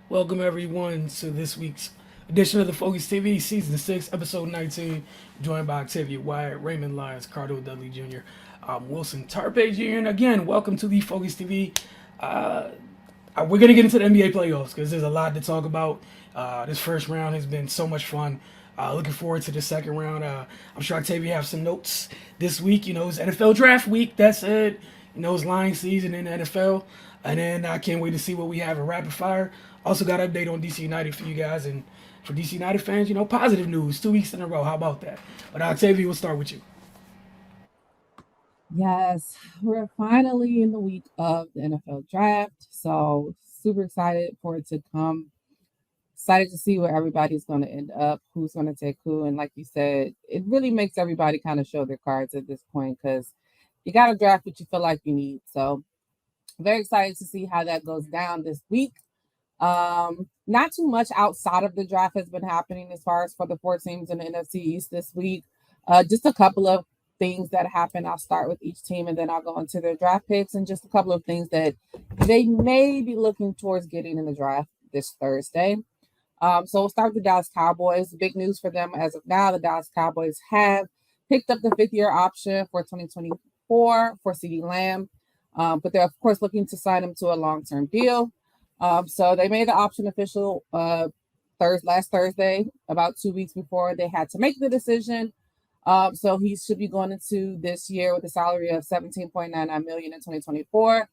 Welcome everyone to this week's edition of the Focus TV, Season 6, Episode 19. Joined by Octavia Wyatt, Raymond Lyons, Cardo Dudley Jr., Wilson Tarpe Jr., and again, welcome to the Focus TV. We're going to get into the NBA playoffs because there's a lot to talk about. This first round has been so much fun. Looking forward to the second round. I'm sure Octavia have some notes this week. You know, it's NFL draft week. That's it. You know, it's line season in the NFL. And then I can't wait to see what we have in rapid fire. Also got an update on DC United for you guys. And for DC United fans, you know, positive news. 2 weeks in a row. How about that? But Octavia, we'll start with you. Yes, we're finally in the week of the NFL draft. So super excited for it to come. Excited to see where everybody's going to end up, who's going to take who. And like you said, it really makes everybody kind of show their cards at this point because you got to draft what you feel like you need. So very excited to see how that goes down this week. Not too much outside of the draft has been happening as far as for the four teams in the NFC East this week. Just a couple of things that happen. I'll start with each team and then I'll go into their draft picks and just a couple of things that they may be looking towards getting in the draft this Thursday. So we'll start with the Dallas Cowboys. Big news for them as of now. The Dallas Cowboys have picked up the fifth-year option for 2024 for CeeDee Lamb, but they're of course looking to sign him to a long-term deal. So they made the option official last Thursday, about 2 weeks before they had to make the decision. So he should be going into this year with a salary of $17.99 million in 2024.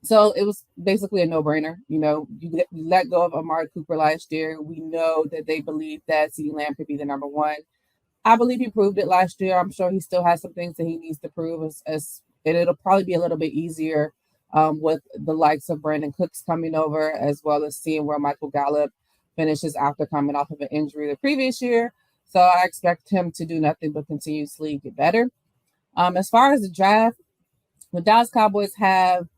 So it was basically a no-brainer. You know, you let go of Amari Cooper last year. We know that they believe that CeeDee Lamb could be the number one. I believe he proved it last year. I'm sure he still has some things that he needs to prove, and it'll probably be a little bit easier with the likes of Brandon Cooks coming over, as well as seeing where Michael Gallup finishes after coming off of an injury the previous year. So I expect him to do nothing but continuously get better. As far as the draft, the Dallas Cowboys have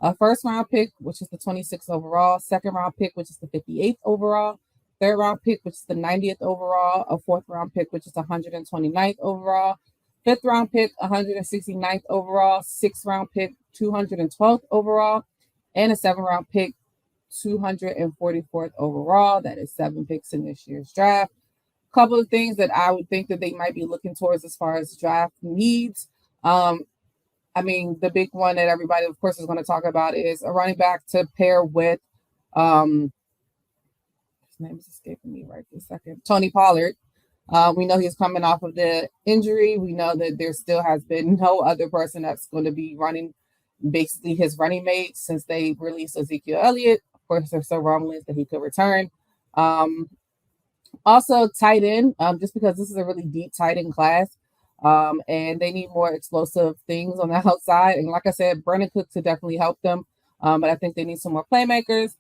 a first round pick, which is the 26th overall, second round pick, which is the 58th overall, third round pick, which is the 90th overall, a fourth round pick, which is the 129th overall, fifth round pick, 169th overall, sixth round pick, 212th overall, and a seventh round pick, 244th overall. That is 7 picks in this year's draft. Couple of things that I would think that they might be looking towards as far as draft needs. I mean, the big one that everybody, of course, is going to talk about is a running back to pair with, his name is escaping me right this second, Tony Pollard. We know he's coming off of the injury. We know that there still has been no other person that's going to be running basically his running mate since they released Ezekiel Elliott. Of course, there's still rumblings that he could return. Also, tight end, just because this is a really deep tight end class. And they need more explosive things on the outside. And like I said, Brandon Cooks could definitely help them. But I think they need some more playmakers.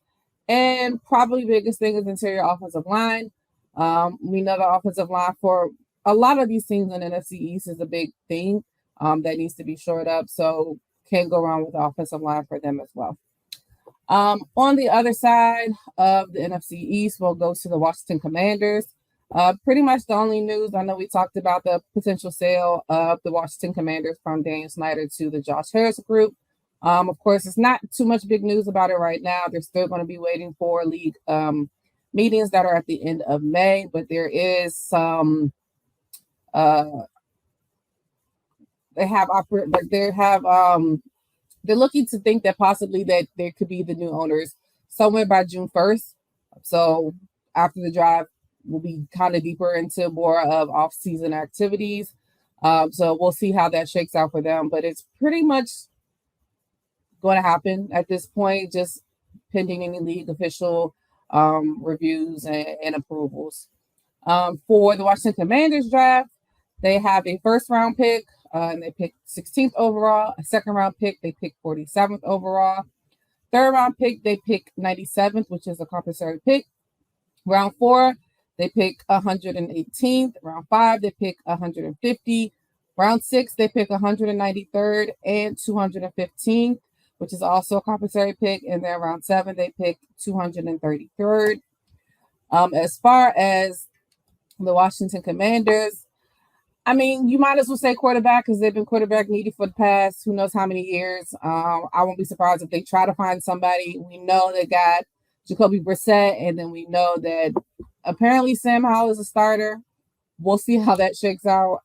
And probably biggest thing is interior offensive line. We know the offensive line for a lot of these teams in the NFC East is a big thing that needs to be shored up. So can't go wrong with the offensive line for them as well. On the other side of the NFC East, we'll go to the Washington Commanders. Pretty much the only news, I know we talked about the potential sale of the Washington Commanders from Daniel Snyder to the Josh Harris Group. Of course, it's not too much big news about it right now. They're still going to be waiting for league meetings that are at the end of May, but there is some. They have they're looking to think that possibly that there could be the new owners somewhere by June 1st. So after the draft, we'll be kind of deeper into more of off-season activities. So we'll see how that shakes out for them. But it's pretty much going to happen at this point, just pending any league official reviews and approvals. For the Washington Commanders draft, they have a first round pick, and they pick 16th overall. A second round pick, they pick 47th overall. Third round pick, they pick 97th, which is a compensatory pick. Round 4, they pick 118th. Round 5, they pick 150. Round 6, they pick 193rd and 215th, which is also a compensatory pick. And then round 7, they pick 233rd. As far as the Washington Commanders, I mean, you might as well say quarterback because they've been quarterback needy for the past who knows how many years. I won't be surprised if they try to find somebody. We know they got Jacoby Brissett, and then we know that apparently Sam Howell is a starter. We'll see how that shakes out.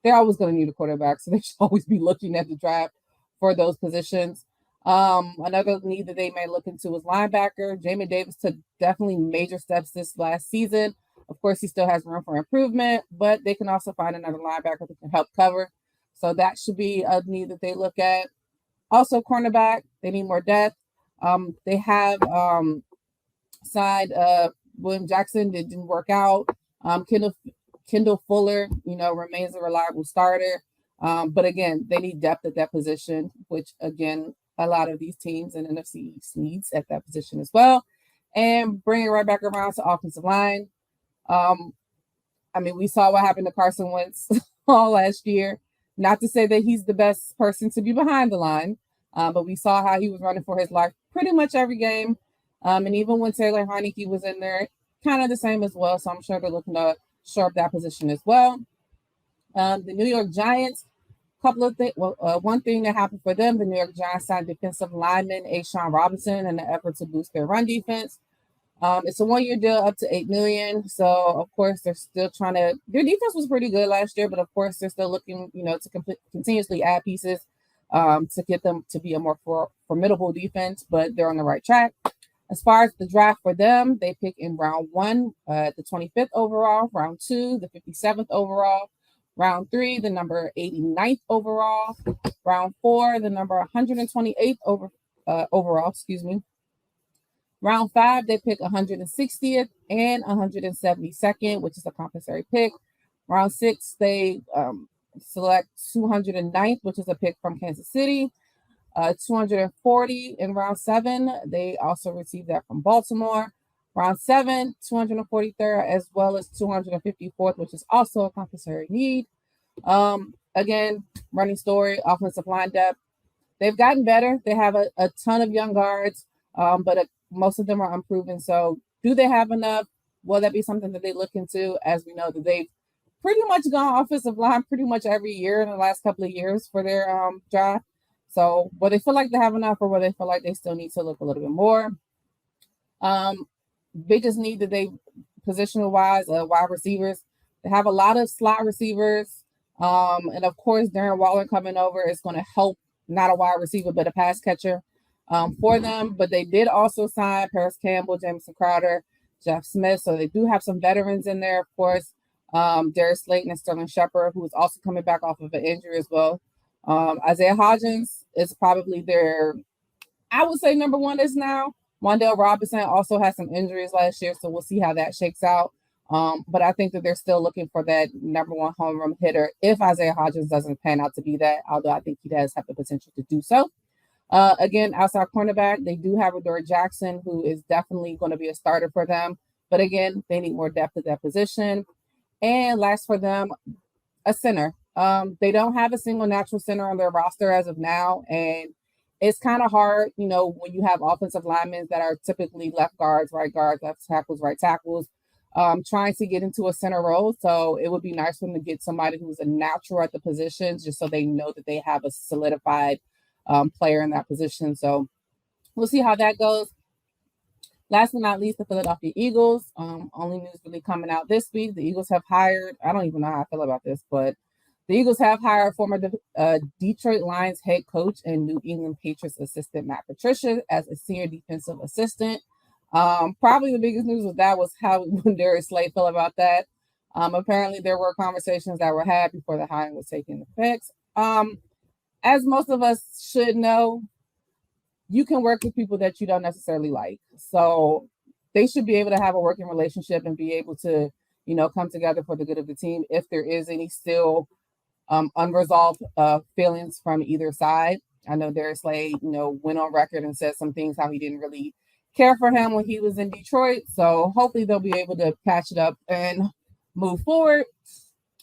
They're always going to need a quarterback, so they should always be looking at the draft for those positions. Another need that they may look into is linebacker. Jamin Davis took definitely major steps this last season. Of course, he still has room for improvement, but they can also find another linebacker that can help cover. So that should be a need that they look at. Also, cornerback, they need more depth. They have signed William Jackson that didn't work out. Kendall Fuller, remains a reliable starter. But again, they need depth at that position, which again, a lot of these teams in NFC East needs at that position as well. And bring it right back around to offensive line. We saw what happened to Carson Wentz all last year. Not to say that he's the best person to be behind the line, but we saw how he was running for his life pretty much every game. And even when Taylor Heinicke was in there, kind of the same as well. So I'm sure they're looking to shore up that position as well. The New York Giants, couple of things. One thing that happened for them, the New York Giants signed defensive lineman Ashawn Robinson in an effort to boost their run defense. It's a 1-year deal up to $8 million. So of course they're still trying to. Their defense was pretty good last year, but of course they're still looking, to continuously add pieces to get them to be a more formidable defense. But they're on the right track. As far as the draft for them, they pick in round 1, the 25th overall, round 2, the 57th overall, round 3, the number 89th overall, round 4, the number 128th overall, Round 5, they pick 160th and 172nd, which is a compensatory pick. Round 6, they select 209th, which is a pick from Kansas City. 240 in round 7. They also received that from Baltimore. Round 7, 243rd, as well as 254th, which is also a compensatory need. Again, running story, offensive line depth. They've gotten better. They have a ton of young guards, but most of them are unproven. So do they have enough? Will that be something that they look into? As we know that they've pretty much gone offensive line pretty much every year in the last couple of years for their draft. So will they feel like they have enough, or will they feel like they still need to look a little bit more? Biggest need that they positional wise, wide receivers. They have a lot of slot receivers. And of course, Darren Waller coming over is going to help, not a wide receiver, but a pass catcher for them. But they did also sign Paris Campbell, Jamison Crowder, Jeff Smith. So they do have some veterans in there, of course. Darius Slayton and Sterling Shepard, who is also coming back off of an injury as well. Isaiah Hodgins is probably their, I would say, number 1 is now. Wan'Dale Robinson also had some injuries last year, so we'll see how that shakes out. But I think that they're still looking for that number 1 home run hitter if Isaiah Hodgins doesn't pan out to be that, although I think he does have the potential to do so. Again, outside cornerback, they do have Adoree Jackson, who is definitely going to be a starter for them. But again, they need more depth at that position. And last for them, a center. They don't have a single natural center on their roster as of now. And it's kind of hard, when you have offensive linemen that are typically left guards, right tackles, right tackles, trying to get into a center role. So it would be nice for them to get somebody who's a natural at the positions, just so they know that they have a solidified player in that position. So we'll see how that goes. Last but not least, the Philadelphia Eagles. Only news really coming out this week. The Eagles have hired, I don't even know how I feel about this, but the Eagles have hired former Detroit Lions head coach and New England Patriots assistant Matt Patricia as a senior defensive assistant. Probably the biggest news with that was how Darius Slay felt about that. Apparently, there were conversations that were had before the hiring was taking effect. As most of us should know, you can work with people that you don't necessarily like. So they should be able to have a working relationship and be able to, come together for the good of the team if there is any still unresolved feelings from either side. I know Darius Slay, went on record and said some things how he didn't really care for him when he was in Detroit. So hopefully they'll be able to patch it up and move forward.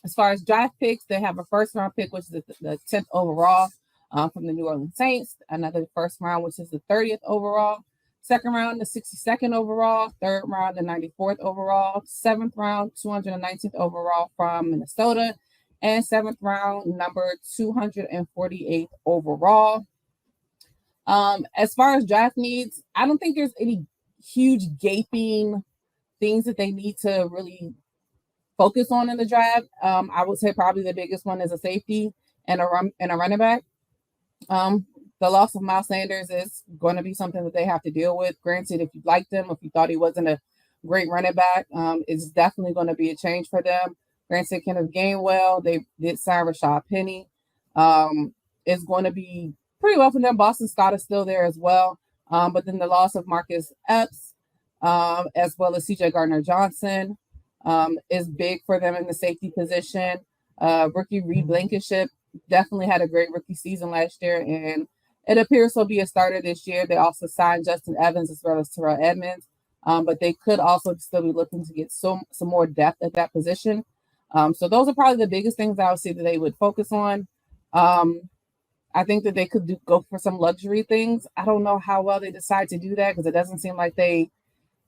As far as draft picks, they have a first-round pick, which is the 10th overall from the New Orleans Saints. Another first round, which is the 30th overall. Second round, the 62nd overall. Third round, the 94th overall. Seventh round, 219th overall from Minnesota. And seventh round, number 248th overall. As far as draft needs, I don't think there's any huge gaping things that they need to really focus on in the draft. I would say probably the biggest one is a safety and a running back. Um, the loss of Miles Sanders is going to be something that they have to deal with. Granted, if you liked him, if you thought he wasn't a great running back, it's definitely going to be a change for them. Granted, Kenneth Gainwell, they did sign Rashad Penny. It's going to be pretty well for them. Boston Scott is still there as well. But then the loss of Marcus Epps, as well as CJ Gardner Johnson, is big for them in the safety position. Rookie Reed Blankenship definitely had a great rookie season last year, and it appears he'll be a starter this year. They also signed Justin Evans as well as Terrell Edmonds, but they could also still be looking to get some more depth at that position. So those are probably the biggest things I would say that they would focus on. I think that they could go for some luxury things. I don't know how well they decide to do that because it doesn't seem like they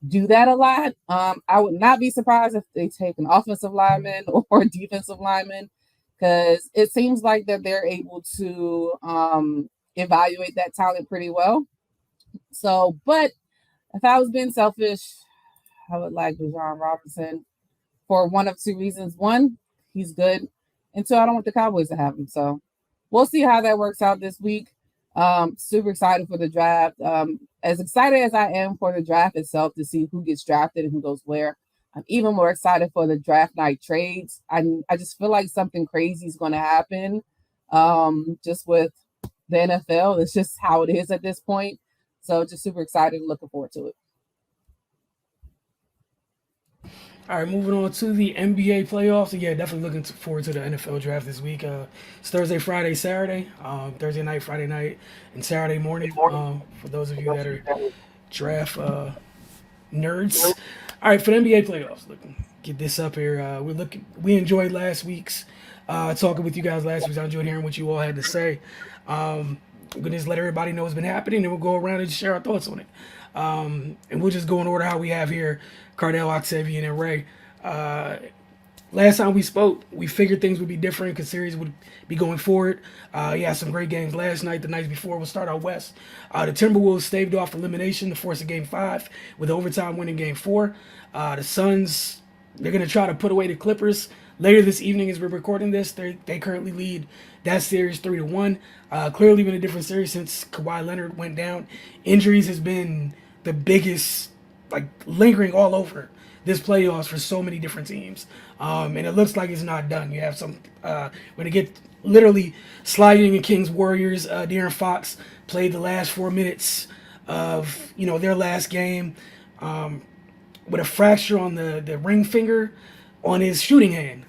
do that a lot. I would not be surprised if they take an offensive lineman or a defensive lineman because it seems like that they're able to evaluate that talent pretty well. So, but if I was being selfish, I would like Bijan Robinson for one of two reasons. One, he's good. And two, I don't want the Cowboys to have him. So we'll see how that works out this week. Super excited for the draft. As excited as I am for the draft itself to see who gets drafted and who goes where, I'm even more excited for the draft night trades. I just feel like something crazy is going to happen just with the NFL. It's just how it is at this point. So just super excited and looking forward to it. All right, moving on to the NBA playoffs. Yeah, definitely looking forward to the NFL draft this week. It's Thursday, Friday, Saturday, Thursday night, Friday night, and Saturday morning. For those of you that are draft nerds. All right, for the NBA playoffs, look, get this up here. We enjoyed last week's talking with you guys last week. I enjoyed hearing what you all had to say. I'm gonna just let everybody know what's been happening, and we'll go around and share our thoughts on it. And we'll just go in order how we have here: Cardell, Octavian, and Ray. Last time we spoke, we figured things would be different because series would be going forward. Yeah, some great games last night. The nights before, we'll start out west. The Timberwolves staved off elimination to force a game 5 with overtime winning game 4. The Suns, they're going to try to put away the Clippers later this evening as we're recording this. They currently lead that series 3-1. Clearly been a different series since Kawhi Leonard went down. Injuries has been the biggest, like, lingering all over this playoffs for so many different teams. And it looks like it's not done. You have some, when it get literally sliding in Kings Warriors, De'Aaron Fox played the last 4 minutes of, their last game with a fracture on the ring finger on his shooting hand.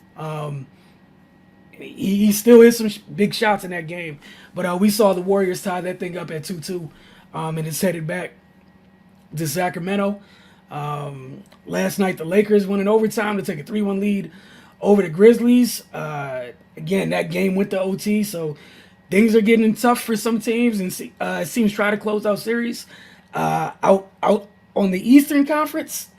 He still hit some big shots in that game. But we saw the Warriors tie that thing up at 2-2, and it's headed back to Sacramento. Last night, the Lakers won in overtime to take a 3-1 lead over the Grizzlies. Again, that game went to OT, so things are getting tough for some teams, and it seems try to close out series. Out on the Eastern Conference,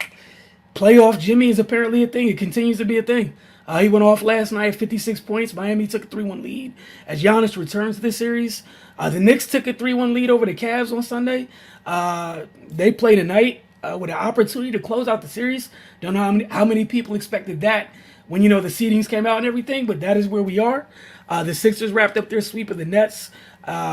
playoff Jimmy is apparently a thing. It continues to be a thing. He went off last night, 56 points. Miami took a 3-1 lead as Giannis returns to this series. The Knicks took a 3-1 lead over the Cavs on Sunday. They play tonight with an opportunity to close out the series. Don't know how many people expected that when, the seedings came out and everything, but that is where we are. The Sixers wrapped up their sweep of the Nets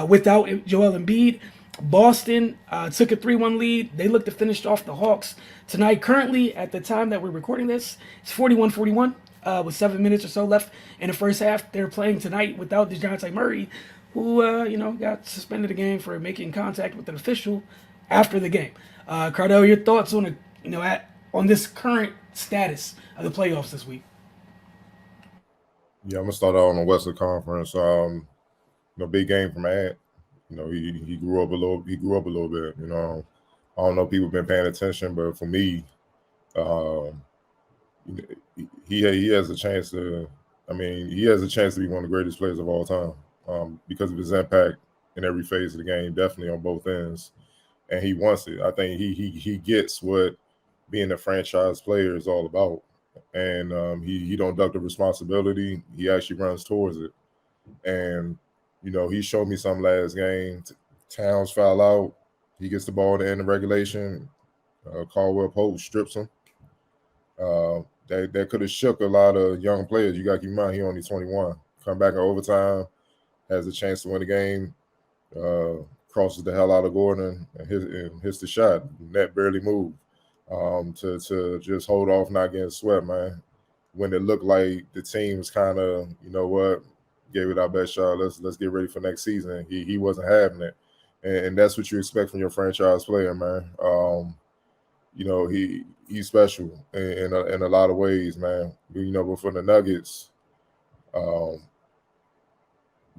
without Joel Embiid. Boston took a 3-1 lead. They look to finish off the Hawks tonight. Currently, at the time that we're recording this, it's 41-41 with 7 minutes or so left in the first half. They're playing tonight without DeJounte Murray, who, got suspended a game for making contact with an official after the game. Cardell, your thoughts on on this current status of the playoffs this week? Yeah, I'm gonna start out on the Western Conference. Big game from Ad. He grew up a little. He grew up a little bit. I don't know if people have been paying attention, but for me, he has a chance to. He has a chance to be one of the greatest players of all time because of his impact in every phase of the game, definitely on both ends, and he wants it. I think he gets what being a franchise player is all about, and he don't duck the responsibility. He actually runs towards it, and he showed me some last game Towns foul out. He gets the ball at the end of regulation. Caldwell Pope strips him. That could have shook a lot of young players. You got to keep in mind he only 21. Come back in overtime, has a chance to win the game. Crosses the hell out of Gordon and hits the shot. Net barely moved. To just hold off, not getting swept, man. When it looked like the team was kind of, you know what, gave it our best shot. Let's get ready for next season. He wasn't having it, and that's what you expect from your franchise player, man. You know, he's special in a lot of ways, man. You know, but for the Nuggets,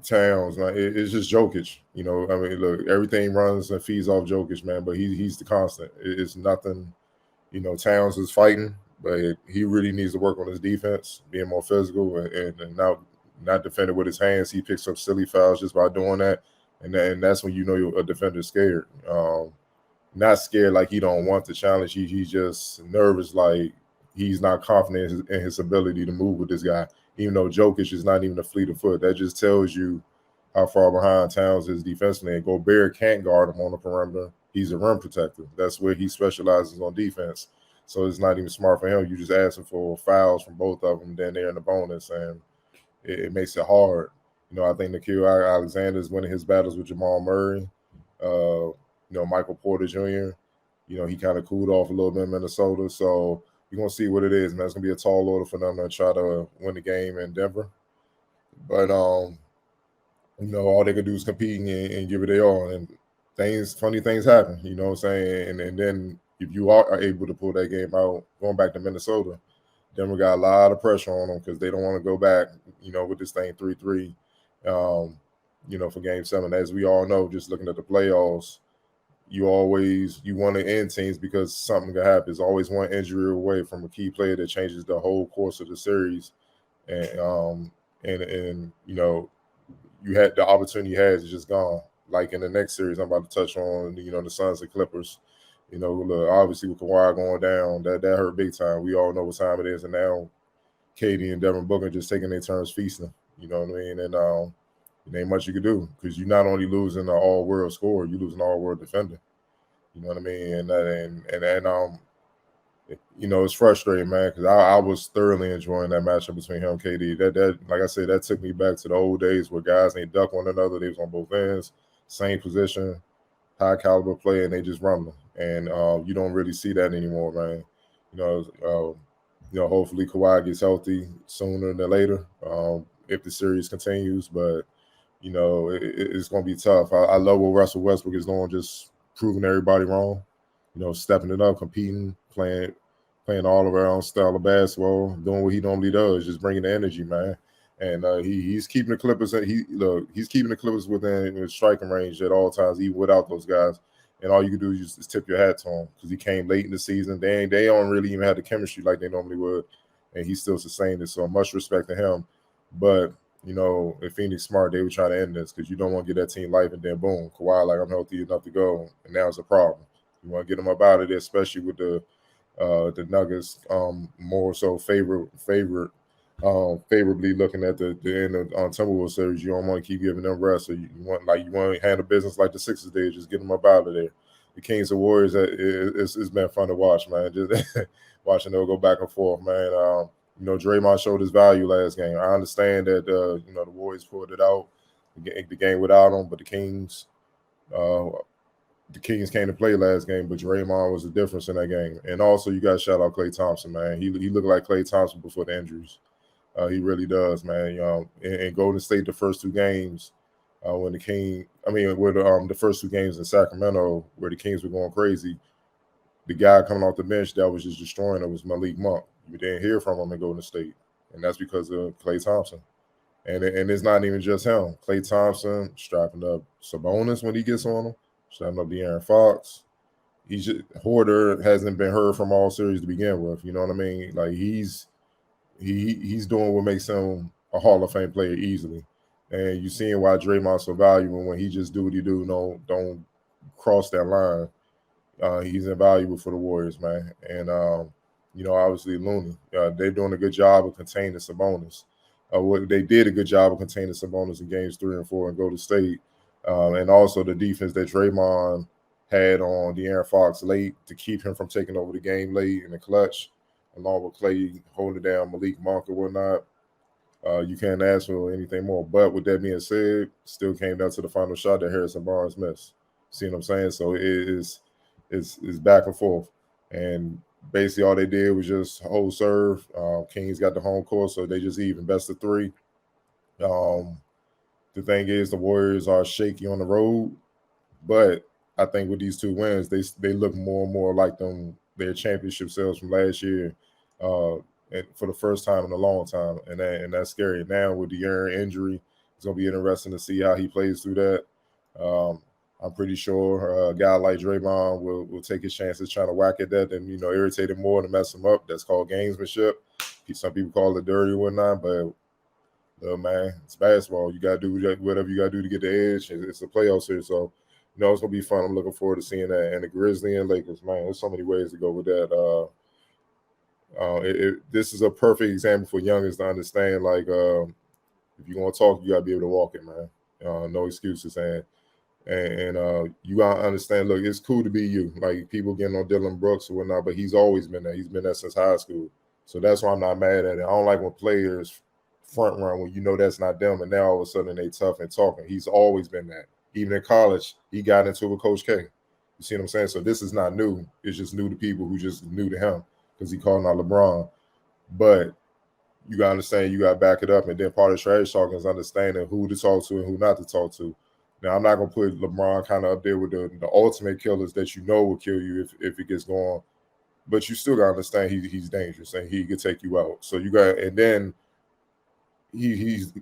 Towns, man, it's just Jokic. You know, I mean, look, everything runs and feeds off Jokic, man. But he's the constant. It's nothing. You know, Towns is fighting, but he really needs to work on his defense, being more physical and not defending with his hands. He picks up silly fouls just by doing that, and that's when you know a defender's scared. Not scared like he don't want the challenge. He's just nervous, like he's not confident in his ability to move with this guy. Even though Jokic is not even a fleet of foot, that just tells you how far behind Towns is defensively. And Gobert can't guard him on the perimeter. He's a rim protector. That's where he specializes on defense. So it's not even smart for him. You just asking for fouls from both of them, then they're in the bonus, and it makes it hard. You know, I think Nickeil Alexander is winning his battles with Jamal Murray. You know, Michael Porter Jr., you know, he kind of cooled off a little bit in Minnesota. So you're going to see what it is, man. It's going to be a tall order for them to try to win the game in Denver. But, you know, all they can do is compete and give it their all. And funny things happen, you know what I'm saying? And then if you are able to pull that game out, going back to Minnesota, Denver got a lot of pressure on them because they don't want to go back, you know, with this thing 3-3, you know, for Game 7. As we all know, just looking at the playoffs, you want to end teams because something can happen. There's always one injury away from a key player that changes the whole course of the series. And you know, you had the opportunity you had is just gone. Like in the next series, I'm about to touch on, you know, the Suns and Clippers. You know, look, obviously with Kawhi going down, that hurt big time. We all know what time it is, and now Katie and Devin Booker just taking their turns feasting. You know what I mean? And it ain't much you can do because you're not only losing an all-world scorer, you're losing an all-world defender. You know what I mean? And you know, it's frustrating, man, because I was thoroughly enjoying that matchup between him and KD. That like I said, that took me back to the old days where guys ain't duck one another. They was on both ends, same position, high caliber play, and they just rumbling. And you don't really see that anymore, man. You know, hopefully Kawhi gets healthy sooner than later if the series continues. But you know, it's going to be tough. I love what Russell Westbrook is doing, just proving everybody wrong. You know, stepping it up, competing, playing all around style of basketball, doing what he normally does, just bringing the energy, man. And he's keeping the Clippers. He's keeping the Clippers within striking range at all times, even without those guys. And all you can do is just tip your hat to him because he came late in the season. They don't really even have the chemistry like they normally would, and he still sustained it. So much respect to him. But you know, if Phoenix smart, they would try to end this because you don't want to get that team life and then boom, Kawhi like I'm healthy enough to go, and now it's a problem. You want to get them up out of there, especially with the Nuggets more so favorably looking at the end of Timberwolves series. You don't want to keep giving them rest, so you want to handle business like the Sixers did, just get them up out of there. The Kings and Warriors, it's been fun to watch, man. Just watching them go back and forth, man. You know, Draymond showed his value last game. I understand that, you know, the Warriors pulled it out, the game without him, but the Kings came to play last game, but Draymond was the difference in that game. And also, you got to shout out Klay Thompson, man. He looked like Klay Thompson before the injuries. He really does, man. You know, in Golden State, the first two games, the first two games in Sacramento, where the Kings were going crazy, the guy coming off the bench that was just destroying it was Malik Monk. We didn't hear from him in Golden State, and that's because of Klay Thompson. And it's not even just him. Klay Thompson strapping up Sabonis when he gets on him, strapping up De'Aaron Fox. Hoarder hasn't been heard from all series to begin with. You know what I mean? Like he's doing what makes him a Hall of Fame player easily. And you're seeing why Draymond's so valuable when he just do what he do. Don't cross that line. He's invaluable for the Warriors, man. And you know, obviously Looney. They're doing a good job of containing Sabonis. They did a good job of containing Sabonis in games 3 and 4 in Golden State. And also the defense that Draymond had on De'Aaron Fox late to keep him from taking over the game late in the clutch, along with Clay holding down Malik Monk or whatnot. You can't ask for anything more. But with that being said, still came down to the final shot that Harrison Barnes missed. See what I'm saying? So it's back and forth. And basically all they did was just hold serve. Kings got the home court, so they just even best of three. The thing is, the Warriors are shaky on the road, but I think with these 2 wins, they look more and more like their championship selves from last year, and for the first time in a long time, and that's scary. Now with the De'Aaron injury, it's gonna be interesting to see how he plays through that. I'm pretty sure a guy like Draymond will take his chances trying to whack at that and irritate him more to mess him up. That's called gamesmanship. Some people call it dirty or whatnot, but man, it's basketball. You gotta do whatever you gotta do to get the edge. It's the playoffs here, so it's gonna be fun. I'm looking forward to seeing that. And the Grizzlies and Lakers, man, there's so many ways to go with that. This is a perfect example for youngins to understand. Like, if you're gonna talk, you gotta be able to walk it, man. No excuses, and you gotta understand. Look, it's cool to be you. Like people getting on Dylan Brooks or whatnot, but he's always been there. He's been there since high school, so that's why I'm not mad at it. I don't like when players front run when that's not them, and now all of a sudden they tough and talking. He's always been that. Even in college, he got into it with Coach K. You see what I'm saying? So this is not new. It's just new to people who just new to him because he calling out LeBron. But you gotta understand, you gotta back it up, and then part of trash talking is understanding who to talk to and who not to talk to. Now I'm not gonna put LeBron kind of up there with the ultimate killers that will kill you if it gets going, but you still gotta understand he's dangerous and he could take you out. So you got, and then he's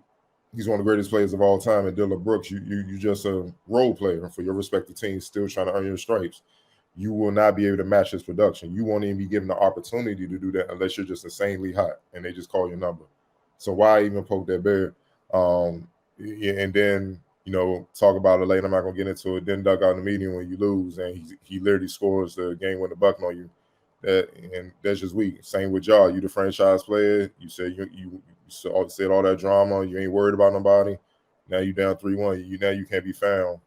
one of the greatest players of all time. And Dylan Brooks, you just a role player for your respective teams, still trying to earn your stripes. You will not be able to match his production. You won't even be given the opportunity to do that unless you're just insanely hot and they just call your number. So why even poke that bear? And then talk about it later. I'm not gonna get into it. Then duck out in the meeting when you lose, and he literally scores the game-winning bucket on you. And that's just weak. Same with y'all. You the franchise player. You said you said all that drama. You ain't worried about nobody. Now you down 3-1. You can't be found.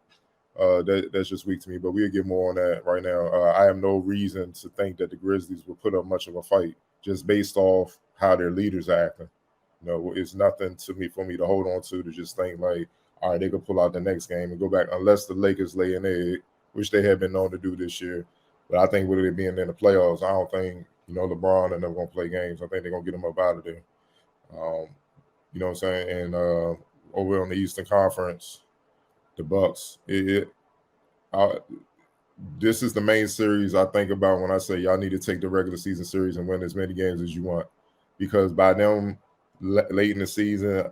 That's just weak to me. But we'll get more on that right now. I have no reason to think that the Grizzlies will put up much of a fight just based off how their leaders are acting. It's nothing for me to hold on to just think like, all right, they could pull out the next game and go back unless the Lakers lay an egg, which they have been known to do this year. But I think with it being in the playoffs, I don't think, LeBron and them going to play games. I think they're going to get them up out of there. You know what I'm saying? And over on the Eastern Conference, the Bucks, this is the main series I think about when I say y'all need to take the regular season series and win as many games as you want. Because by them late in the season,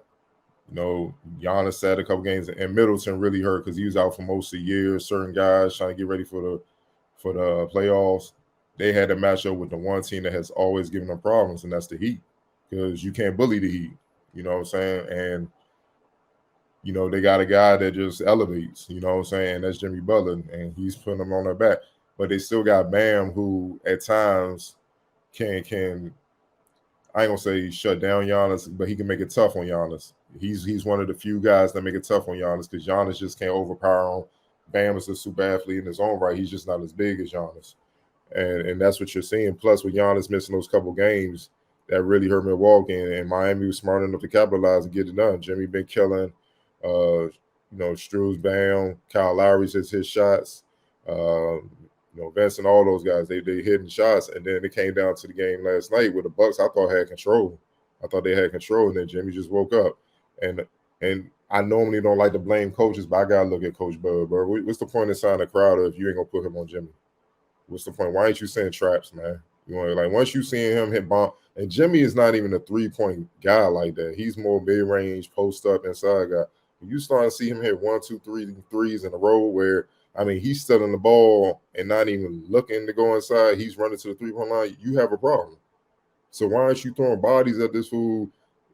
Giannis sat a couple games, and Middleton really hurt because he was out for most of the year. Certain guys trying to get ready for the playoffs, they had to match up with the one team that has always given them problems, and that's the Heat, because you can't bully the Heat. You know what I'm saying? And they got a guy that just elevates. You know what I'm saying? And that's Jimmy Butler, and he's putting them on their back. But they still got Bam, who at times can I ain't gonna say shut down Giannis, but he can make it tough on Giannis. He's one of the few guys that make it tough on Giannis because Giannis just can't overpower him. Bam is a super athlete in his own right. He's just not as big as Giannis. And that's what you're seeing. Plus, with Giannis missing those couple games, that really hurt Milwaukee. And Miami was smart enough to capitalize and get it done. Jimmy been killing. Stru's Bam, Kyle Lowry's his shots. Vince and all those guys, they hitting shots. And then it came down to the game last night where the Bucks, I thought, had control. I thought they had control, and then Jimmy just woke up. And I normally don't like to blame coaches, but I got to look at Coach Bud. Bro, what's the point of signing Crowder if you ain't going to put him on Jimmy? What's the point? Why ain't you saying traps, man? Once you seeing him hit bomb, and Jimmy is not even a three-point guy like that. He's more mid-range, post-up, inside guy. When you start to see him hit 1, 2, 3 threes in a row where, he's stealing the ball and not even looking to go inside. He's running to the three-point line. You have a problem. So why aren't you throwing bodies at this fool?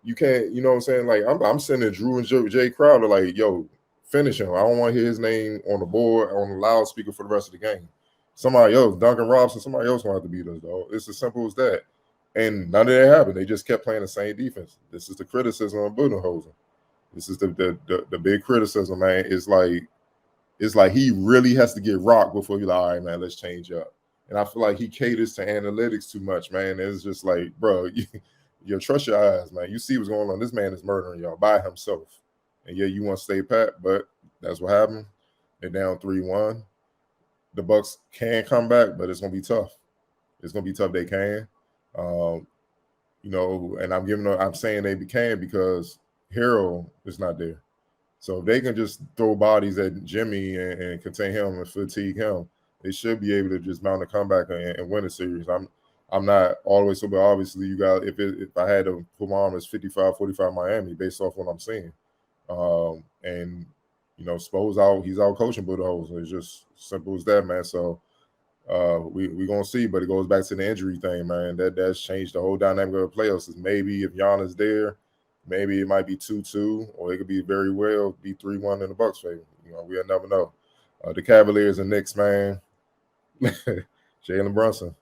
You can't, you know what I'm saying? Like, I'm sending Drew and Jay Crowder, like, yo, finish him. I don't want to hear his name on the board, on the loudspeaker for the rest of the game. Somebody else, Duncan Robinson, somebody else going to have to beat us, dog. It's as simple as that. And none of that happened. They just kept playing the same defense. This is the criticism of Budenholzer. This is the big criticism, man. It's like it's like he really has to get rocked before you're like, all right, man, let's change up. And I feel like he caters to analytics too much, man. It's just like, bro, you trust your eyes, man. You see what's going on. This man is murdering y'all by himself. And yeah, you want to stay pat, but that's what happened. They're down 3-1. The Bucks can come back, but it's gonna be tough. It's gonna be tough. They can. And I'm saying they can because Hero is not there. So if they can just throw bodies at Jimmy and contain him and fatigue him, they should be able to just mount a comeback and win a series. I'm not always so, but obviously you got if I had to put my arm as 55-45 Miami based off what I'm seeing. And Spo's out, he's out coaching Buddha. It's just simple as that, man. So we're gonna see, but it goes back to the injury thing, man. That's changed the whole dynamic of the playoffs. Is maybe if Giannis there, maybe it might be 2-2, or it could be very well be 3-1 in the Bucks' favor. We'll never know. The Cavaliers and Knicks, man. Jalen Brunson.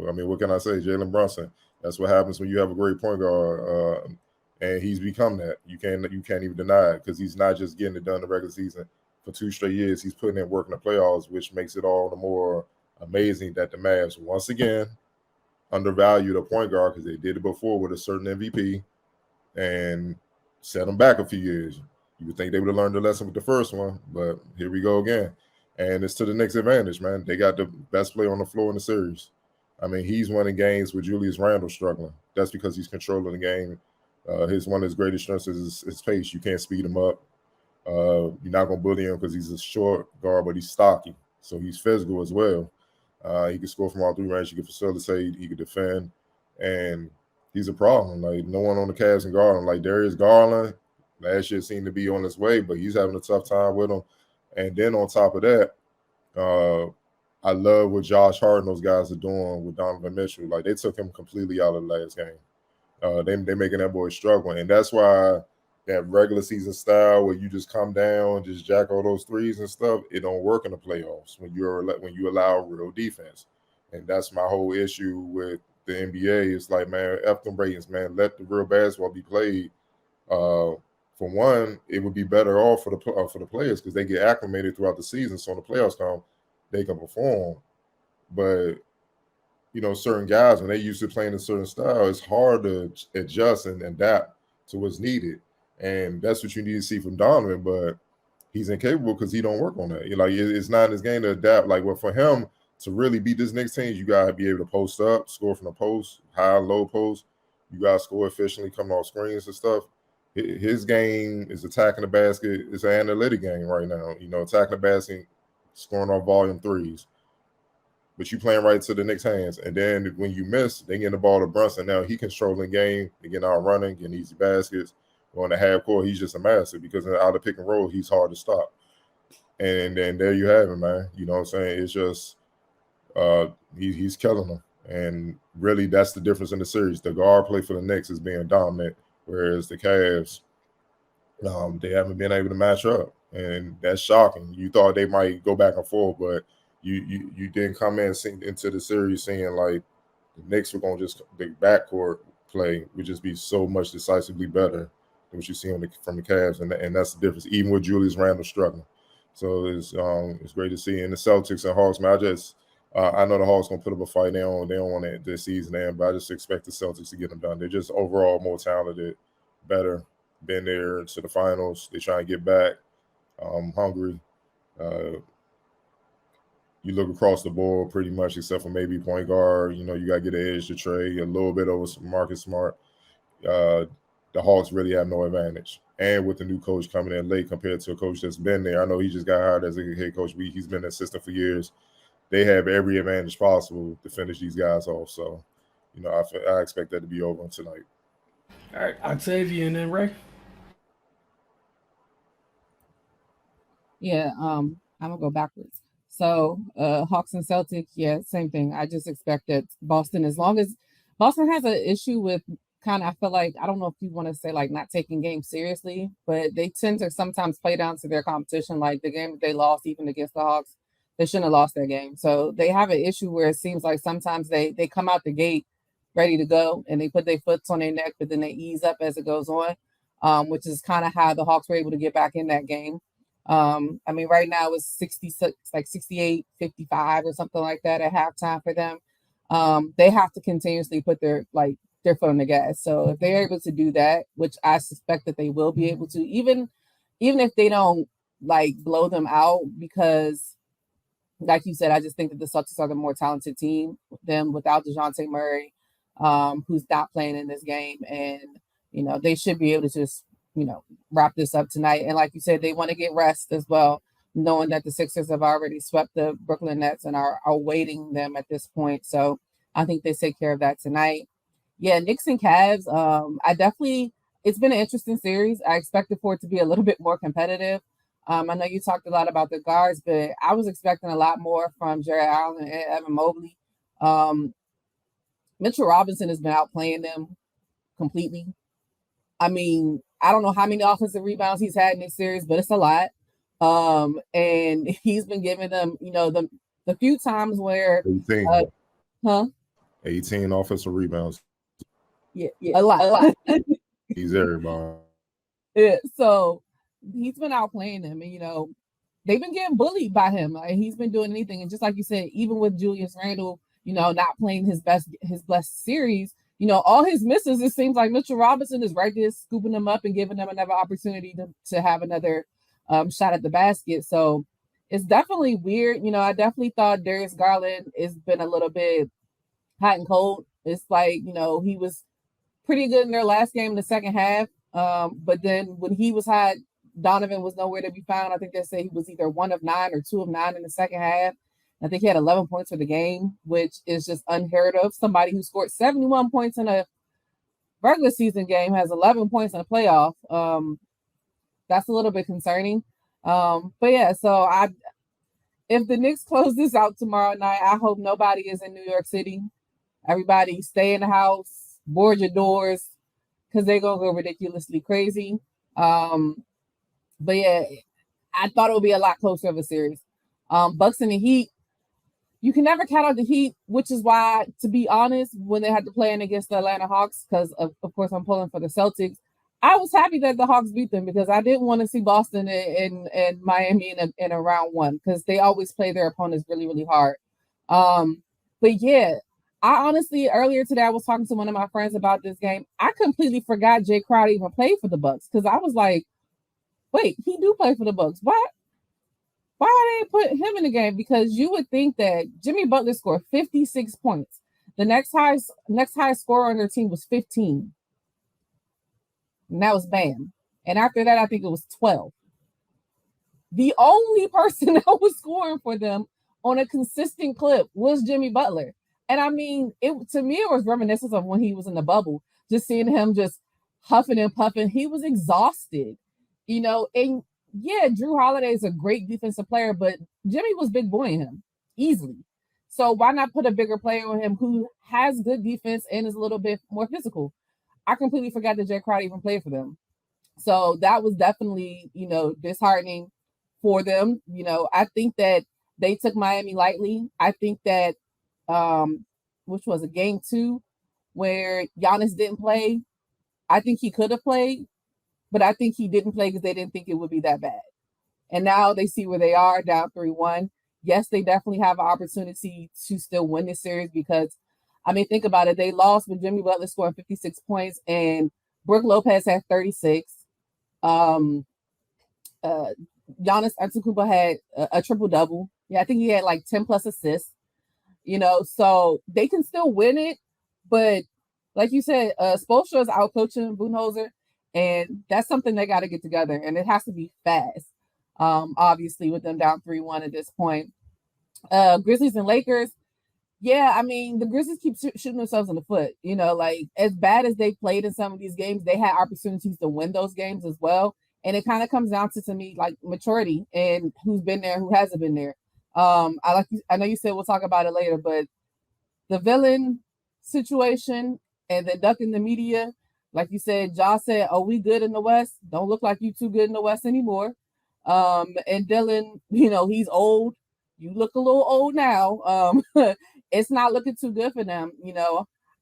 I mean, what can I say? Jalen Brunson. That's what happens when you have a great point guard, and he's become that. You can't even deny it because he's not just getting it done in the regular season. For 2 straight years, he's putting in work in the playoffs, which makes it all the more amazing that the Mavs once again undervalued a point guard because they did it before with a certain MVP and set them back a few years. You would think they would have learned the lesson with the first one, but here we go again. And it's to the Knicks' advantage, man. They got the best player on the floor in the series. I mean, he's winning games with Julius Randle struggling. That's because he's controlling the game. One of his greatest strengths is his pace. You can't speed him up. You're not going to bully him because he's a short guard, but he's stocky. So he's physical as well. He can score from all 3 range. He can facilitate. He can defend. And he's a problem. Like, no one on the Cavs can guard him. Like, Darius Garland, last year seemed to be on his way, but he's having a tough time with him. And then on top of that, I love what Josh Hart and those guys are doing with Donovan Mitchell. Like, they took him completely out of the last game. They're making that boy struggle. And that's why that regular season style where you just come down and just jack all those threes and stuff, it don't work in the playoffs when you allow real defense. And that's my whole issue with the NBA. It's like, man, F them ratings, man. Let the real basketball be played. For one, it would be better off for the players because they get acclimated throughout the season. So when the playoffs come, they can perform. But certain guys, when they used to playing a certain style, it's hard to adjust and adapt to what's needed. And that's what you need to see from Donovan. But he's incapable because he don't work on that. It's not in his game to adapt. Like, well, for him to really beat this Knicks team, you gotta be able to post up, score from the post, high, low post. You gotta score efficiently, coming off screens and stuff. His game is attacking the basket. It's an analytic game right now. Attacking the basket, scoring off volume threes. But you playing right to the Knicks' hands. And then when you miss, they get the ball to Brunson. Now he controlling the game. They get out running, getting easy baskets. On the half court, he's just a master because out of pick and roll, he's hard to stop. And then there you have him, man. You know what I'm saying? It's just he's killing them. And really, that's the difference in the series. The guard play for the Knicks is being dominant, whereas the Cavs, they haven't been able to match up. And that's shocking. You thought they might go back and forth, but you didn't come into the series saying like the Knicks were going to just the backcourt play would just be so much decisively better than what you see from the Cavs, and that's the difference. Even with Julius Randle struggling, so it's great to see. And the Celtics and Hawks, man, I know the Hawks gonna put up a fight. They don't want it this season, man, but I just expect the Celtics to get them done. They're just overall more talented, better, been there to the finals. They try and get back. Hungry. You look across the board pretty much, except for maybe point guard. You got to get an edge to trade a little bit over Marcus Smart. The Hawks really have no advantage. And with the new coach coming in late compared to a coach that's been there, I know he just got hired as a head coach. He's been an assistant for years. They have every advantage possible to finish these guys off. So, I expect that to be over tonight. All right, Octavia and then Ray. Yeah, I'm gonna go backwards. So Hawks and Celtics, yeah, same thing. I just expect that Boston, as long as Boston has an issue with kind of, I feel like, I don't know if you want to say like not taking games seriously, but they tend to sometimes play down to their competition. Like the game that they lost, even against the Hawks, they shouldn't have lost that game. So they have an issue where it seems like sometimes they come out the gate ready to go and they put their foot on their neck, but then they ease up as it goes on, which is kind of how the Hawks were able to get back in that game. I mean, right now it's 66, like 68-55 or something like that at halftime for them. They have to continuously put their foot on the gas. So if they're able to do that, which I suspect that they will be able to, even if they don't like blow them out, because like you said, I just think that the Celtics are the more talented team than without DeJounte Murray, who's not playing in this game. And, they should be able to just, wrap this up tonight. And like you said, they want to get rest as well, knowing that the Sixers have already swept the Brooklyn Nets and are awaiting them at this point. So I think they take care of that tonight. Yeah, Knicks and Cavs. It's been an interesting series. I expected for it to be a little bit more competitive. I know you talked a lot about the guards, but I was expecting a lot more from Jared Allen and Evan Mobley. Mitchell Robinson has been outplaying them completely. I mean, I don't know how many offensive rebounds he's had in this series, but it's a lot. And he's been giving them, the few times where 18 offensive rebounds. Yeah, a lot. He's everybody. Yeah, so he's been outplaying them, and they've been getting bullied by him. Like, he's been doing anything, and just like you said, even with Julius Randle, not playing his best series, all his misses, it seems like Mitchell Robinson is right there scooping them up and giving them another opportunity to have another shot at the basket. So it's definitely weird. I definitely thought Darius Garland has been a little bit hot and cold. It's like, he was pretty good in their last game in the second half. But then when he was hot, Donovan was nowhere to be found. I think they say he was either 1 of 9 or 2 of 9 in the second half. I think he had 11 points for the game, which is just unheard of. Somebody who scored 71 points in a regular season game has 11 points in a playoff. That's a little bit concerning. But yeah, so if the Knicks close this out tomorrow night, I hope nobody is in New York City. Everybody stay in the house, board your doors, because they're going to go ridiculously crazy. But yeah, I thought it would be a lot closer of a series. Bucks and the Heat, you can never count out the Heat, which is why, to be honest, when they had to play in against the Atlanta Hawks, because of course I'm pulling for the Celtics, I was happy that the Hawks beat them because I didn't want to see Boston and Miami in a round one because they always play their opponents really, really hard. But yeah, I honestly, earlier today, I was talking to one of my friends about this game. I completely forgot Jay Crowder even played for the Bucks because I was like, wait, he do play for the Bucks. Why they put him in the game? Because you would think that Jimmy Butler scored 56 points. The next highest scorer on their team was 15. And that was Bam. And after that, I think it was 12. The only person that was scoring for them on a consistent clip was Jimmy Butler. And I mean, to me, it was reminiscent of when he was in the bubble, just seeing him just huffing and puffing. He was exhausted, and yeah, Drew Holiday is a great defensive player, but Jimmy was big boying him easily. So why not put a bigger player on him who has good defense and is a little bit more physical? I completely forgot that Jay Crowder even played for them. So that was definitely, disheartening for them. I think that they took Miami lightly. I think that, which was a game 2 where Giannis didn't play. I think he could have played, but I think he didn't play because they didn't think it would be that bad. And now they see where they are, down 3-1. Yes, they definitely have an opportunity to still win this series because, I mean, think about it. They lost with Jimmy Butler scoring 56 points and Brook Lopez had 36. Giannis Antetokounmpo had a triple-double. Yeah, I think he had like 10 plus assists. So they can still win it. But like you said, Spoelstra is out coaching Budenholzer. And that's something they got to get together. And it has to be fast, obviously, with them down 3-1 at this point. Grizzlies and Lakers. Yeah, I mean, the Grizzlies keep shooting themselves in the foot. Like as bad as they played in some of these games, they had opportunities to win those games as well. And it kind of comes down to me, like maturity and who's been there, who hasn't been there. I know you said we'll talk about it later, but the villain situation and the duck in the media, like you said, Josh said, "Oh, we good in the West? Don't look like you too good in the West anymore." And Dylan, he's old. You look a little old now. It's not looking too good for them.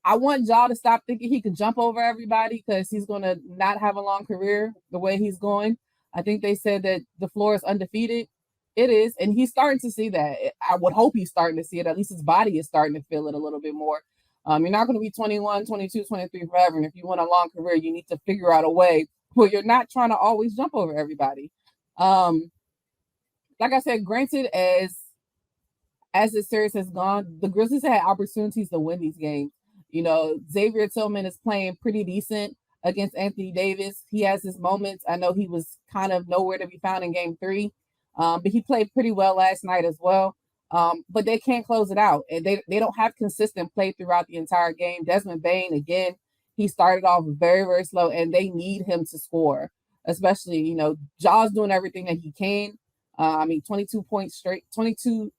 I want Ja to stop thinking he can jump over everybody because he's going to not have a long career the way he's going. I think they said that the floor is undefeated. It is, and he's starting to see that. I would hope he's starting to see it. At least his body is starting to feel it a little bit more. You're not going to be 21, 22, 23 forever. And if you want a long career, you need to figure out a way where you're not trying to always jump over everybody. Like I said, granted, as the series has gone, the Grizzlies had opportunities to win these games. You know, Xavier Tillman is playing pretty decent against Anthony Davis. He has his moments. I know he was kind of nowhere to be found in game 3, but he played pretty well last night as well. But they can't close it out. And they don't have consistent play throughout the entire game. Desmond Bane, again, he started off very, very slow, and they need him to score, especially, you know, Jaw's doing everything that he can. 22 points straight, 22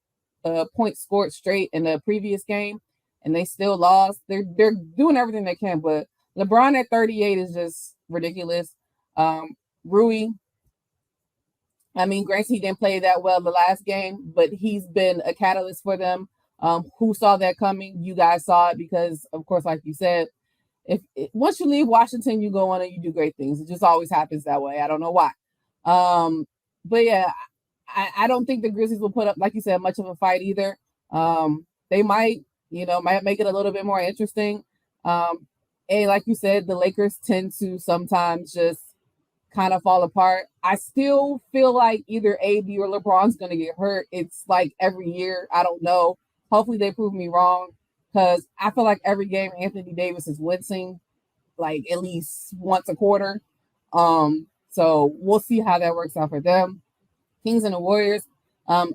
points scored straight in the previous game, and they still lost. They're doing everything they can, but LeBron at 38 is just ridiculous. Rui, granted, he didn't play that well the last game, but he's been a catalyst for them. Who saw that coming? You guys saw it because, of course, like you said, once you leave Washington, you go on and you do great things. It just always happens that way. I don't know why. But yeah, I don't think the Grizzlies will put up, like you said, much of a fight either. They might make it a little bit more interesting. And like you said, the Lakers tend to sometimes just kind of fall apart. I still feel like either AD or LeBron's going to get hurt. It's like every year. I don't know. Hopefully they prove me wrong, because I feel like every game Anthony Davis is wincing like at least once a quarter. So we'll see how that works out for them. Kings and the Warriors.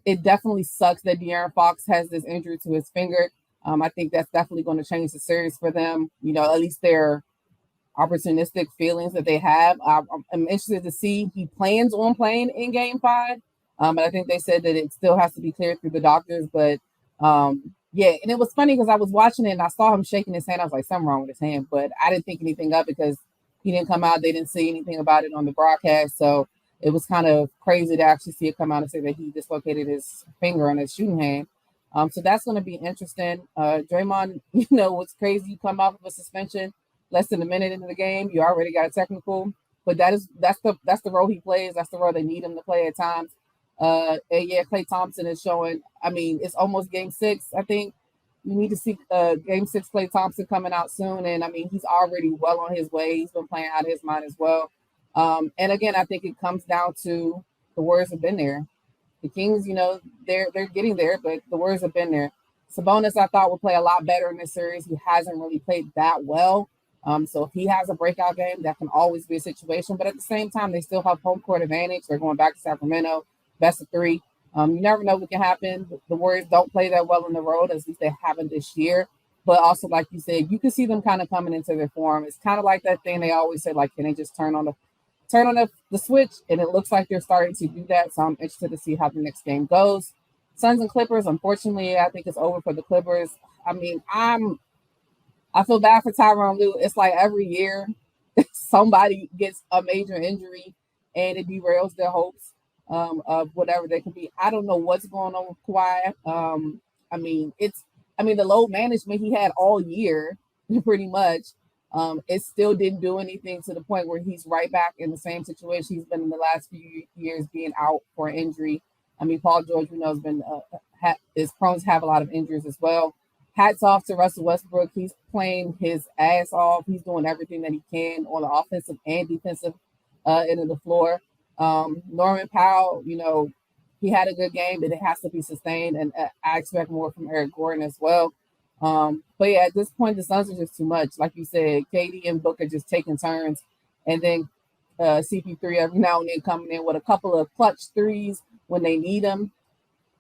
It definitely sucks that De'Aaron Fox has this injury to his finger. I think that's definitely going to change the series for them. You know, at least their opportunistic feelings that they have. I'm interested to see. He plans on playing in Game 5, but I think they said that it still has to be cleared through the doctors. But yeah, and it was funny because I was watching it and I saw him shaking his hand. I was like, something wrong with his hand, but I didn't think anything of it because he didn't come out. They didn't say anything about it on the broadcast, so it was kind of crazy to actually see it come out and say that he dislocated his finger on his shooting hand. So that's going to be interesting. Draymond, you know, what's crazy, you come off of a suspension less than a minute into the game, you already got a technical, but that's the role he plays. That's the role they need him to play at times. And yeah, Klay Thompson is showing, it's almost game 6. I think you need to see game 6 Klay Thompson coming out soon. And he's already well on his way. He's been playing out of his mind as well. And again, I think it comes down to the Warriors have been there. The Kings, you know, they're getting there, but the Warriors have been there. Sabonis, I thought, would play a lot better in this series. He hasn't really played that well. So if he has a breakout game, that can always be a situation. But at the same time, they still have home court advantage. They're going back to Sacramento, best of 3. You never know what can happen. The Warriors don't play that well on the road, at least they haven't this year. But also, like you said, you can see them kind of coming into their form. It's kind of like that thing they always say, like, can they just turn on the switch? And it looks like they're starting to do that. So I'm interested to see how the next game goes. Suns and Clippers, unfortunately, I think it's over for the Clippers. I feel bad for Tyronn Lue. It's like every year somebody gets a major injury and it derails their hopes of whatever they can be. I don't know what's going on with Kawhi. The load management he had all year, pretty much. It still didn't do anything to the point where he's right back in the same situation he's been in the last few years, being out for injury. Paul George, we know, has been is prone to have a lot of injuries as well. Hats off to Russell Westbrook. He's playing his ass off. He's doing everything that he can on the offensive and defensive end of the floor. Norman Powell, you know, he had a good game, but it has to be sustained, and I expect more from Eric Gordon as well. But yeah, at this point, the Suns are just too much. Like you said, KD and Booker just taking turns, and then CP3 every now and then coming in with a couple of clutch threes when they need him.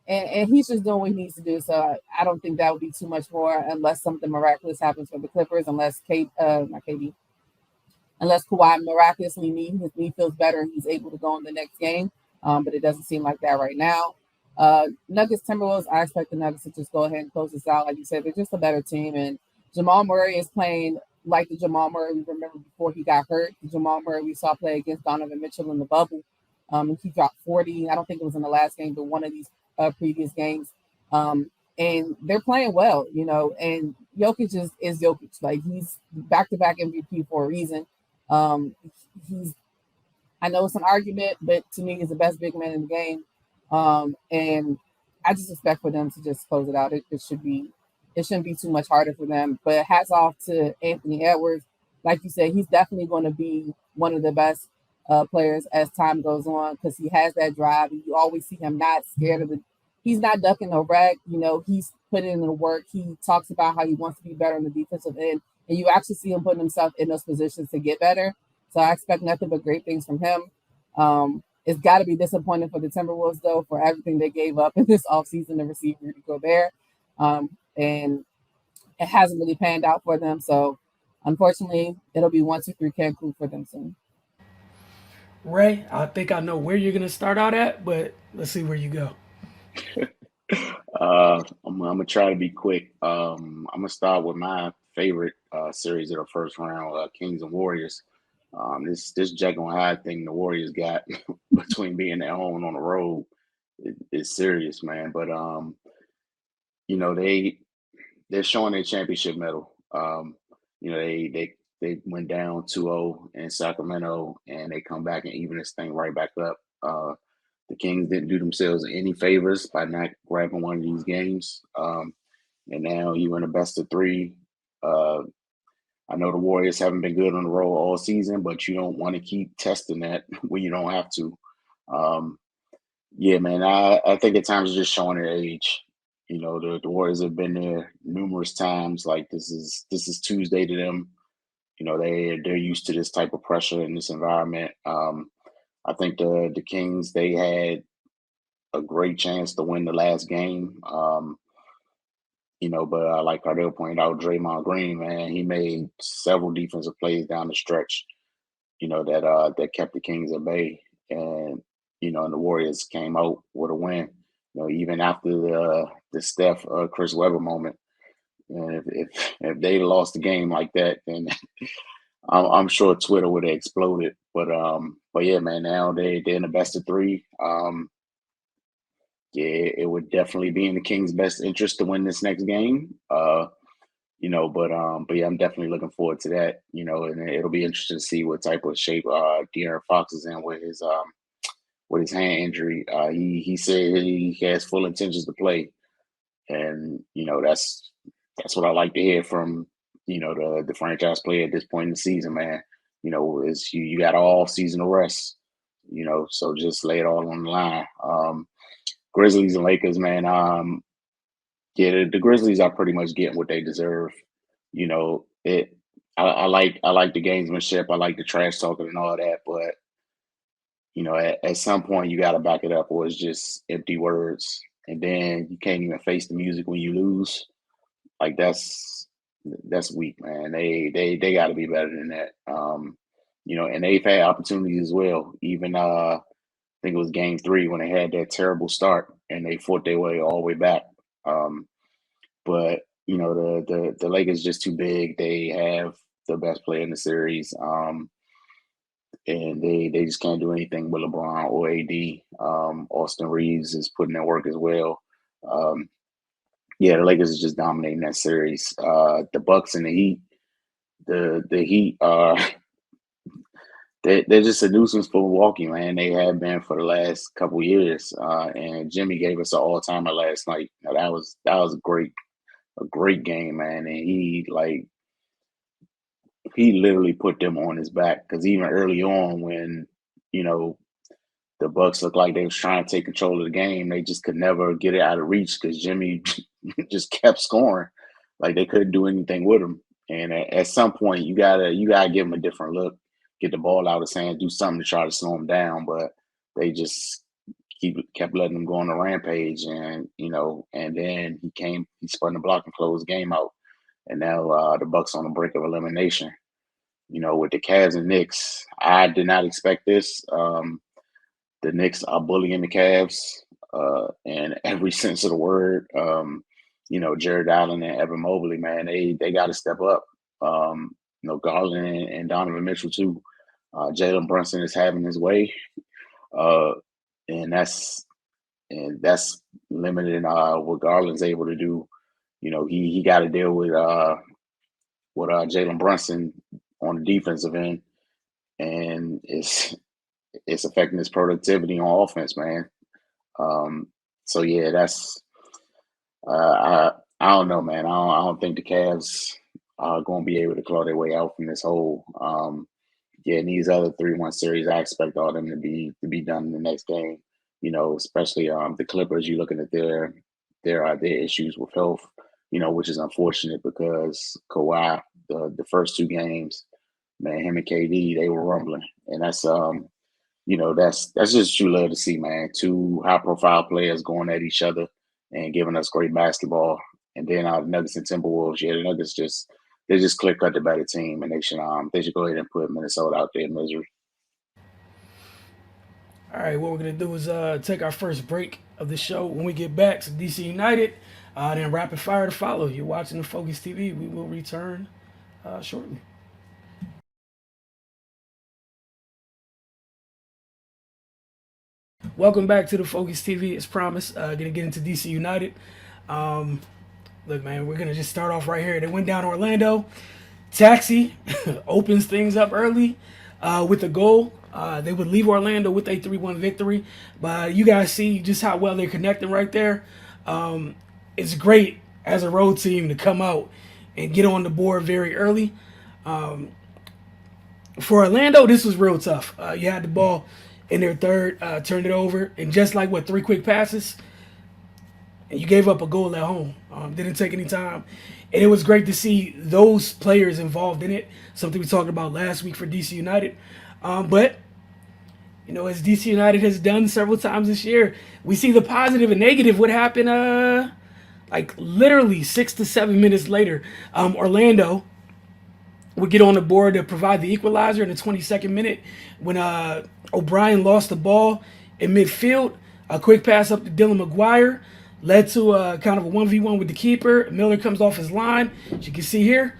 And he's just doing what he needs to do. So I don't think that would be too much more unless something miraculous happens for the Clippers, unless Kawhi miraculously his knee feels better and he's able to go in the next game. But it doesn't seem like that right now. Nuggets, Timberwolves, I expect the Nuggets to just go ahead and close this out. Like you said, they're just a better team. And Jamal Murray is playing like the Jamal Murray we remember before he got hurt. The Jamal Murray we saw play against Donovan Mitchell in the bubble. And he dropped 40. I don't think it was in the last game, but one of these previous games. And they're playing well, you know, and Jokic is Jokic. Like, he's back-to-back MVP for a reason. I know it's an argument, but to me, he's the best big man in the game. And I just expect for them to just close it out. It shouldn't be too much harder for them. But hats off to Anthony Edwards. Like you said, he's definitely going to be one of the best players as time goes on because he has that drive. And you always see him not scared of it. He's not ducking no rag. He's putting in the work. He talks about how he wants to be better on the defensive end, and you actually see him putting himself in those positions to get better. So I expect nothing but great things from him. It's got to be disappointing for the Timberwolves, though, for everything they gave up in this offseason to receive Rudy Gobert. And it hasn't really panned out for them. So unfortunately, it'll be 1, 2, 3 Cancun for them soon. Ray, I think I know where you're gonna start out at, but let's see where you go. I'm gonna try to be quick. I'm gonna start with my favorite series of the first round, Kings and Warriors. This Jekyll and Hyde thing the Warriors got between being at home and on the road is serious, man. But you know they're showing their championship medal. They went down 2-0 in Sacramento, and they come back and even this thing right back up. The Kings didn't do themselves any favors by not grabbing one of these games. And now you're in a best of three. Uh, I know the Warriors haven't been good on the road all season, but you don't want to keep testing that when you don't have to. Um, yeah, man, I think at times it's just showing their age. The Warriors have been there numerous times. Like this is Tuesday to them. They're used to this type of pressure in this environment. I think the Kings they had a great chance to win the last game. But like Cardell pointed out, Draymond Green, man, he made several defensive plays down the stretch, that kept the Kings at bay. And the Warriors came out with a win. Even after the Steph Chris Webber moment. And if they lost the game like that, then I'm sure Twitter would have exploded. But yeah, man, now they're in the best of three. Yeah, it would definitely be in the Kings' best interest to win this next game. But yeah, I'm definitely looking forward to that. And it'll be interesting to see what type of shape De'Aaron Fox is in with his hand injury. He said he has full intentions to play, and that's what I like to hear from the franchise player at this point in the season, man. Is you got all season to rest. So just lay it all on the line. Grizzlies and Lakers, man. Yeah, the Grizzlies are pretty much getting what they deserve. It. I like the gamesmanship. I like the trash talking and all that, but at some point you got to back it up, or it's just empty words, and then you can't even face the music when you lose. Like that's weak, man. They got to be better than that. And they've had opportunities as well. Even I think it was Game 3 when they had that terrible start and they fought their way all the way back. Um, but the Lakers just too big. They have the best player in the series, and they just can't do anything with LeBron or AD. Austin Reeves is putting in work as well. Um, yeah, the Lakers is just dominating that series. The Bucks and the Heat. The Heat are they're just a nuisance for Milwaukee, man. They have been for the last couple years. And Jimmy gave us an all timer last night. Now, that was a great game, man. And he literally put them on his back because even early on when you know the Bucks looked like they was trying to take control of the game, they just could never get it out of reach because Jimmy just kept scoring. Like they couldn't do anything with him. And at some point, you gotta give him a different look, get the ball out of his hand, do something to try to slow him down. But they just kept letting him go on a rampage, and then he spun the block and closed the game out. And now the Bucks on the brink of elimination. With the Cavs and Knicks, I did not expect this. The Knicks are bullying the Cavs in every sense of the word. Jared Allen and Evan Mobley, man, they got to step up. Garland and Donovan Mitchell too. Jalen Brunson is having his way, uh, and that's limited what Garland's able to do. He got to deal with Jalen Brunson on the defensive end, and it's affecting his productivity on offense, man. So yeah, that's I don't know, man. I don't think the Cavs are going to be able to claw their way out from this hole. Yeah, and these other 3-1 series, I expect all them to be done in the next game. Especially the Clippers. You're looking at their issues with health. Which is unfortunate because Kawhi, the first two games, man, him and KD, they were rumbling, and that's just what you love to see, man. Two high profile players going at each other and giving us great basketball. And then the Nuggets and Timberwolves, yeah, the Nuggets they just clear cut the better team, and they should go ahead and put Minnesota out there in misery. All right, what we're gonna do is take our first break of the show. When we get back to DC United, then rapid fire to follow. You're watching the Focus TV. We will return shortly. Welcome back to the Focus TV. As promised, gonna get into DC United. Look, man, we're gonna just start off right here. They went down to Orlando. Taxi opens things up early with a goal. They would leave Orlando with a 3-1 victory. But you guys see just how well they're connecting right there. It's great as a road team to come out and get on the board very early. For Orlando, this was real tough. You had the ball in their third, turned it over, and just like 3 quick passes, and you gave up a goal at home. Didn't take any time. And it was great to see those players involved in it, something we talked about last week for DC United. But, as DC United has done several times this year, we see the positive and negative. What happened, literally 6 to 7 minutes later, Orlando would get on the board to provide the equalizer in the 22nd minute when O'Brien lost the ball in midfield. A quick pass up to Dylan McGuire led to kind of a 1v1 with the keeper. Miller comes off his line, as you can see here.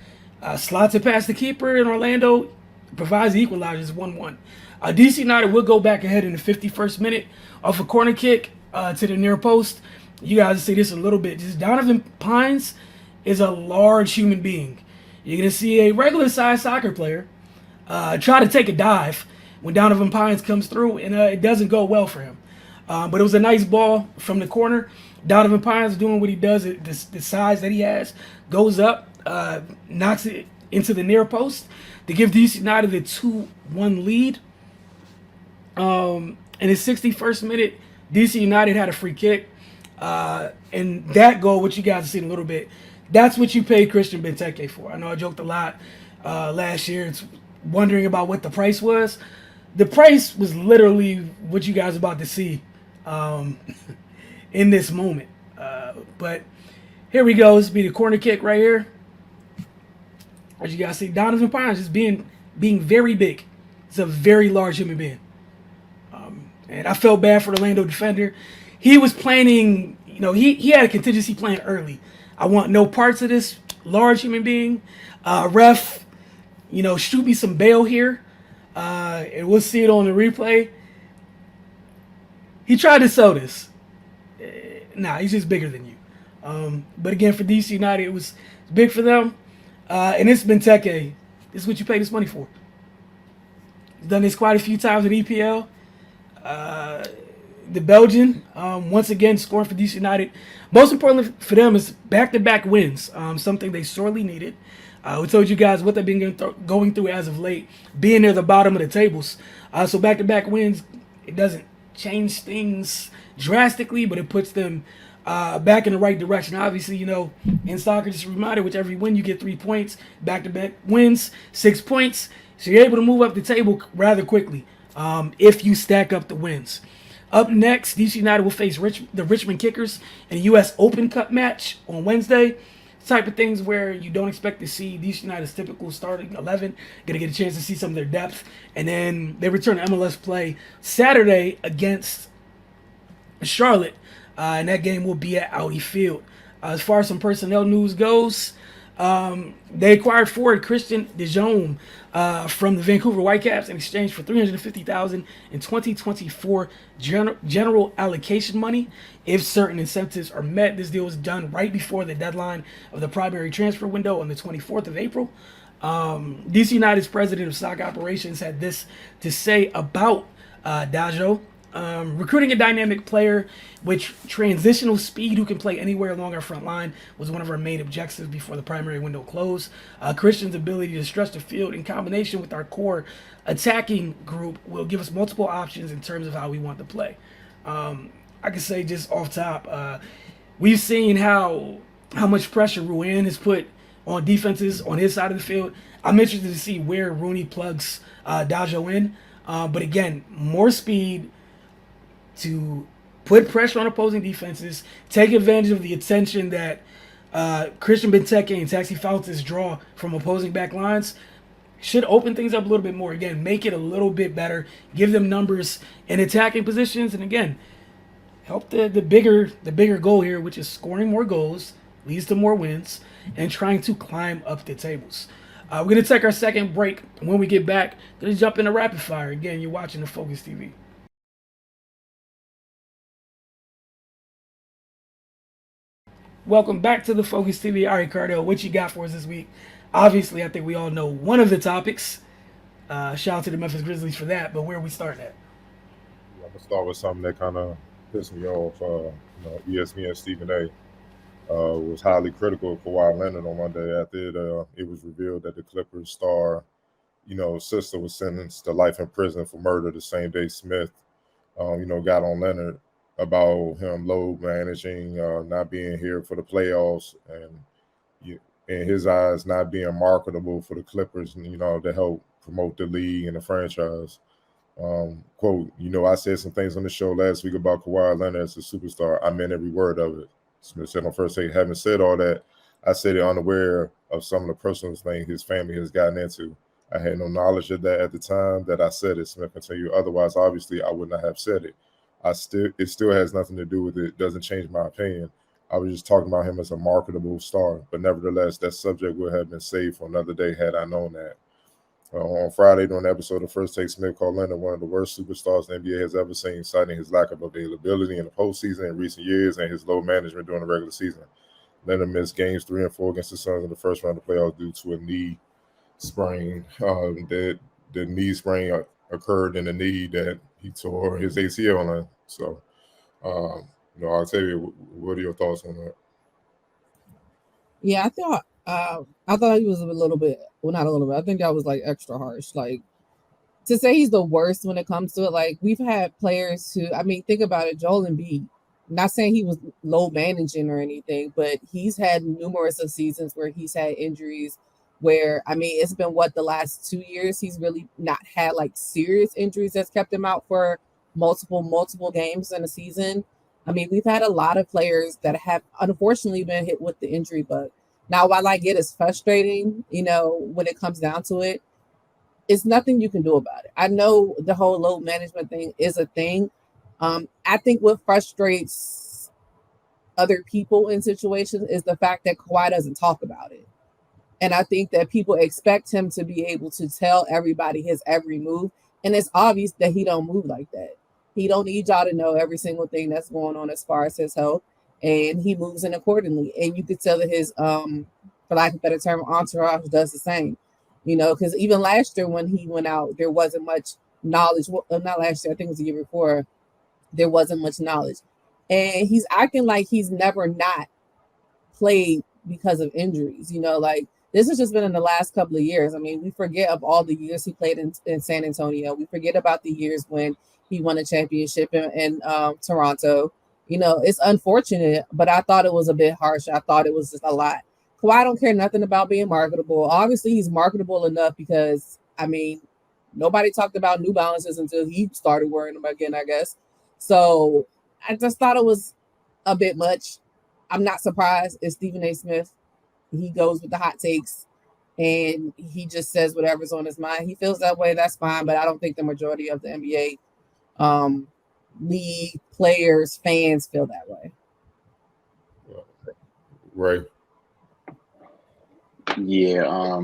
Slots it past the keeper, and Orlando provides the equalizer. It's 1-1. DC United will go back ahead in the 51st minute off a corner kick to the near post. You guys see this a little bit. Just Donovan Pines is a large human being. You're going to see a regular-sized soccer player try to take a dive when Donovan Pines comes through, and it doesn't go well for him. But it was a nice ball from the corner. Donovan Pines doing what he does, the size that he has, goes up, knocks it into the near post to give DC United the 2-1 lead. In the 61st minute, DC United had a free kick. And that goal, which you guys have seen a little bit, that's what you paid Christian Benteke for. I know I joked a lot last year. It's wondering about what the price was. The price was literally what you guys are about to see in this moment. But here we go. This will be the corner kick right here. As you guys see, Donovan Pines is being very big. He's a very large human being. And I felt bad for the Orlando defender. He was planning, he had a contingency plan early. I want no parts of this large human being. Ref, shoot me some bail here. And we'll see it on the replay. He tried to sell this. Nah, he's just bigger than you. But again, for DC United, it was big for them. And it's Benteke. This is what you pay this money for. He's done this quite a few times in EPL. The Belgian, once again, scoring for DC United. Most importantly for them is back-to-back wins, something they sorely needed. We told you guys what they've been going through as of late, being near the bottom of the tables. So back-to-back wins, it doesn't change things drastically, but it puts them back in the right direction. Obviously, in soccer, just a reminder, with every win, you get 3 points. Back-to-back wins, 6 points. So you're able to move up the table rather quickly if you stack up the wins. Up next, DC United will face the Richmond Kickers in a U.S. Open Cup match on Wednesday. Type of things where you don't expect to see DC United's typical starting 11. Going to get a chance to see some of their depth. And then they return to MLS play Saturday against Charlotte. And that game will be at Audi Field. As far as some personnel news goes, they acquired forward Christian De Jong from the Vancouver Whitecaps in exchange for $350,000 in 2024 general allocation money. If certain incentives are met, this deal was done right before the deadline of the primary transfer window on the 24th of April. DC United's president of stock operations had this to say about Dajo. Recruiting a dynamic player with transitional speed who can play anywhere along our front line was one of our main objectives before the primary window closed. Christian's ability to stretch the field in combination with our core attacking group will give us multiple options in terms of how we want to play. I can say just off top, we've seen how much pressure Ruan has put on defenses on his side of the field. I'm interested to see where Rooney plugs Dajo in. But again, more speed to put pressure on opposing defenses, take advantage of the attention that Christian Benteke and Taxi Fountas draw from opposing back lines, should open things up a little bit more. Again, make it a little bit better, give them numbers in attacking positions, and again, help the bigger goal here, which is scoring more goals, leads to more wins, and trying to climb up the tables. We're going to take our second break. When we get back, going to jump into rapid fire. Again, you're watching the Focus TV. Welcome back to the Focus TV. All right, Cardell, what you got for us this week? Obviously, I think we all know one of the topics. Shout out to the Memphis Grizzlies for that, but where are we starting at? I'm going to start with something that kind of pissed me off. ESPN Stephen A. Was highly critical of Kawhi Leonard on Monday after it was revealed that the Clippers star, sister was sentenced to life in prison for murder the same day Smith, got on Leonard about him load managing, not being here for the playoffs, and in his eyes, not being marketable for the Clippers, to help promote the league and the franchise. Quote, I said some things on the show last week about Kawhi Leonard as a superstar. I meant every word of it. Smith said on First Take, having said all that, I said it unaware of some of the personal things his family has gotten into. I had no knowledge of that at the time that I said it. Smith continued. Otherwise, obviously, I would not have said it. It still has nothing to do with it. It doesn't change my opinion. I was just talking about him as a marketable star. But nevertheless, that subject would have been saved for another day had I known that. On Friday, during the episode of First Take, Smith called Leonard one of the worst superstars the NBA has ever seen, citing his lack of availability in the postseason in recent years and his low management during the regular season. Leonard missed games 3 and 4 against the Suns in the first round of the playoffs due to a knee sprain. The knee sprain occurred in the knee that he tore his ACL on. So, I'll tell you, what are your thoughts on that? Yeah, I thought he was a little bit, well, not a little bit. I think that was like extra harsh. Like, to say he's the worst when it comes to it, like we've had players who, think about it, Joel Embiid. Not saying he was low managing or anything, but he's had numerous of seasons where he's had injuries where, it's been the last 2 years, he's really not had like serious injuries that's kept him out for multiple games in a season. We've had a lot of players that have unfortunately been hit with the injury bug. Now, while I get it's frustrating, when it comes down to it, it's nothing you can do about it. I know the whole load management thing is a thing. I think what frustrates other people in situations is the fact that Kawhi doesn't talk about it. And I think that people expect him to be able to tell everybody his every move. And it's obvious that he don't move like that. He don't need y'all to know every single thing that's going on as far as his health. And he moves in accordingly. And you could tell that his, for lack of a better term, entourage does the same. Because even last year when he went out, there wasn't much knowledge. Well, not last year, I think it was the year before. There wasn't much knowledge. And he's acting like he's never not played because of injuries. Like this has just been in the last couple of years. We forget of all the years he played in San Antonio. We forget about the years when he won a championship in Toronto. It's unfortunate, but I thought it was a bit harsh. I thought it was just a lot. Kawhi don't care nothing about being marketable. Obviously, he's marketable enough because, nobody talked about New Balances until he started wearing them again, I guess. So I just thought it was a bit much. I'm not surprised. It's Stephen A. Smith. He goes with the hot takes and he just says whatever's on his mind. He feels that way. That's fine. But I don't think the majority of the NBA league players, fans feel that way. Right. Yeah,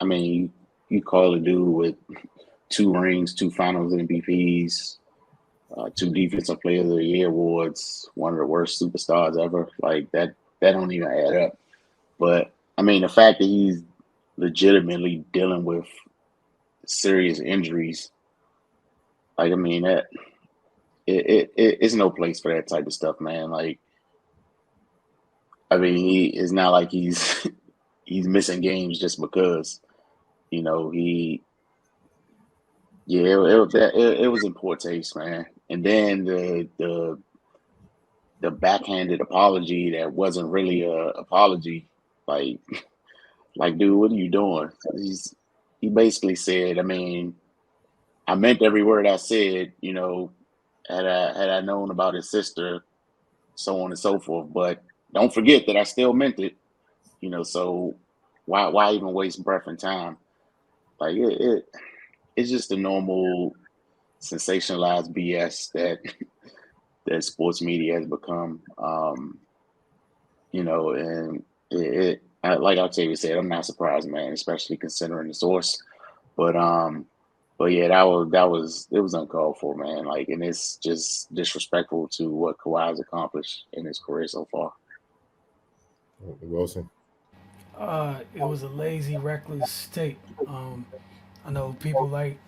you call a dude with 2 rings, 2 Finals MVPs, 2 Defensive Player of the Year awards, one of the worst superstars ever. Like that don't even add up. But the fact that he's legitimately dealing with serious injuries, Like, I mean, that it's no place for that type of stuff, man. Like, I mean, it's not like he's he's missing games just because, you know, it was in poor taste, man. And then the backhanded apology that wasn't really a apology, like like, dude, what are you doing? He basically said, I mean, I meant every word I said, you know, had I known about his sister, so on and so forth. But don't forget that I still meant it, you know. So why even waste breath and time? Like it's just the normal sensationalized BS that that sports media has become. You know, and like Octavia said, I'm not surprised, man, especially considering the source. But but yeah, it was uncalled for, man. Like, and it's just disrespectful to what Kawhi's accomplished in his career so far. Wilson. It was a lazy, reckless take. I know people like,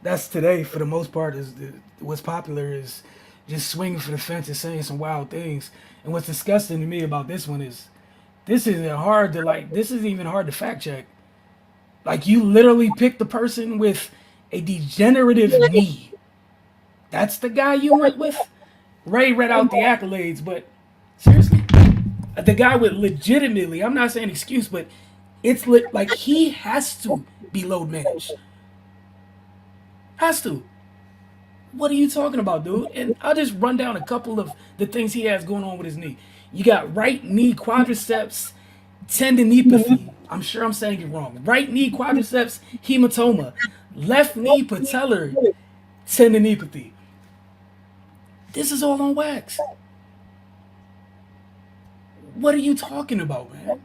that's today for the most part what's popular is just swinging for the fences, saying some wild things. And what's disgusting to me about this one is this isn't even hard to fact check. Like, you literally picked the person with a degenerative knee. That's the guy you went with. Ray read out the accolades, but seriously, the guy with legitimately, I'm not saying excuse, but like he has to be load managed. Has to. What are you talking about, dude? And I'll just run down a couple of the things he has going on with his knee. You got right knee quadriceps tendinopathy. I'm sure I'm saying it wrong. Right knee quadriceps hematoma. Left knee patellar tendinopathy. This is all on wax. What are you talking about, man?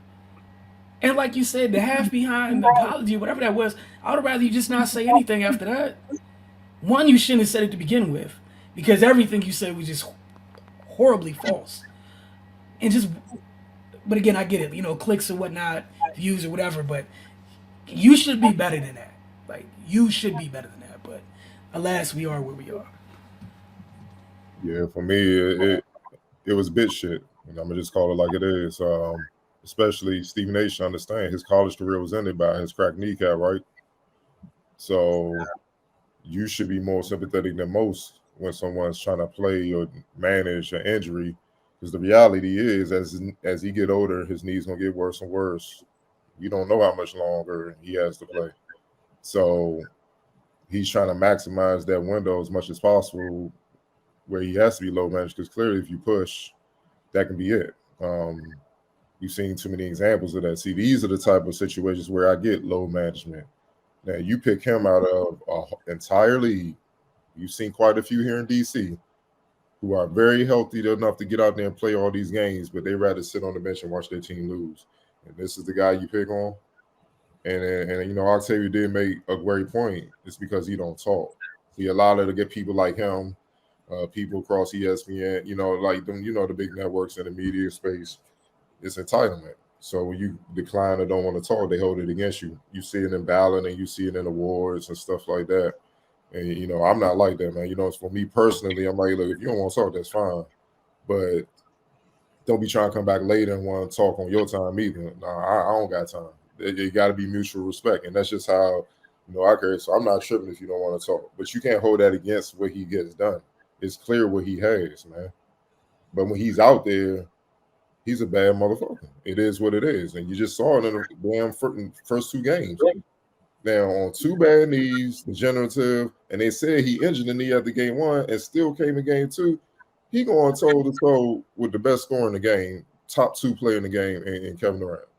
And like you said, the half behind the apology, whatever that was, I would rather you just not say anything after that. One, you shouldn't have said it to begin with, because everything you said was just horribly false. And just, but again, I get it, clicks or whatnot, views or whatever, but you should be better than that. Like, you should be better than that. But alas, we are where we are. Yeah, for me, it was bitch shit. And I'm gonna just call it like it is. Especially Stephen A. should understand his college career was ended by his cracked kneecap, right? So you should be more sympathetic than most when someone's trying to play or manage an injury, because the reality is, as he get older, his knees gonna get worse and worse. You don't know how much longer he has to play, so he's trying to maximize that window as much as possible, where he has to be low managed. Because clearly, if you push, that can be it. You've seen too many examples of that. See, these are the type of situations where I get low management. Now, you pick him out of an entire league. You've seen quite a few here in DC who are very healthy enough to get out there and play all these games, but they rather sit on the bench and watch their team lose. And this is the guy you pick on. And Octavia did make a great point. It's because he don't talk. He allowed it to get people like him, people across ESPN, like them, the big networks in the media space. It's entitlement. So when you decline or don't want to talk, they hold it against you. You see it in ballot and you see it in awards and stuff like that. And, I'm not like that, man. It's for me personally, I'm like, look, if you don't want to talk, that's fine. But don't be trying to come back later and want to talk on your time either. Nah, I don't got time. It got to be mutual respect. And that's just how, I carry. So I'm not tripping if you don't want to talk. But you can't hold that against what he gets done. It's clear what he has, man. But when he's out there, he's a bad motherfucker. It is what it is. And you just saw it in the damn first two games. Now, on two bad knees, degenerative, and they said he injured the knee after game one and still came in game two. He going toe-to-toe with the best scorer in the game, top two player in the game, in Kevin Durant.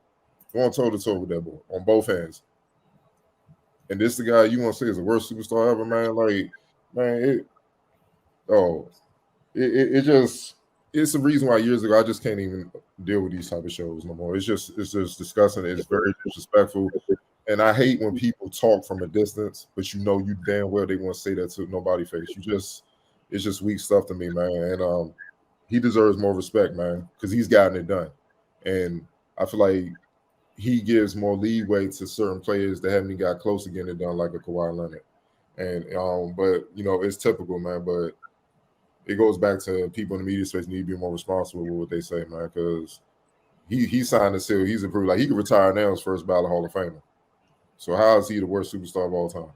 Going toe-to-toe with that boy on both hands. And this the guy you want to say is the worst superstar ever, man. Like, man, it's the reason why years ago I just can't even deal with these type of shows no more. It's just disgusting. It's very disrespectful. And I hate when people talk from a distance, but you damn well they want to say that to nobody's face. It's just weak stuff to me, man. And he deserves more respect, man, because he's gotten it done. And I feel like he gives more leeway to certain players that haven't even got close to getting it done, like a Kawhi Leonard. And but it's typical, man. But it goes back to people in the media space need to be more responsible with what they say, man, because he signed a seal. He's approved. Like, he could retire now as first ballot Hall of Famer. So how is he the worst superstar of all time?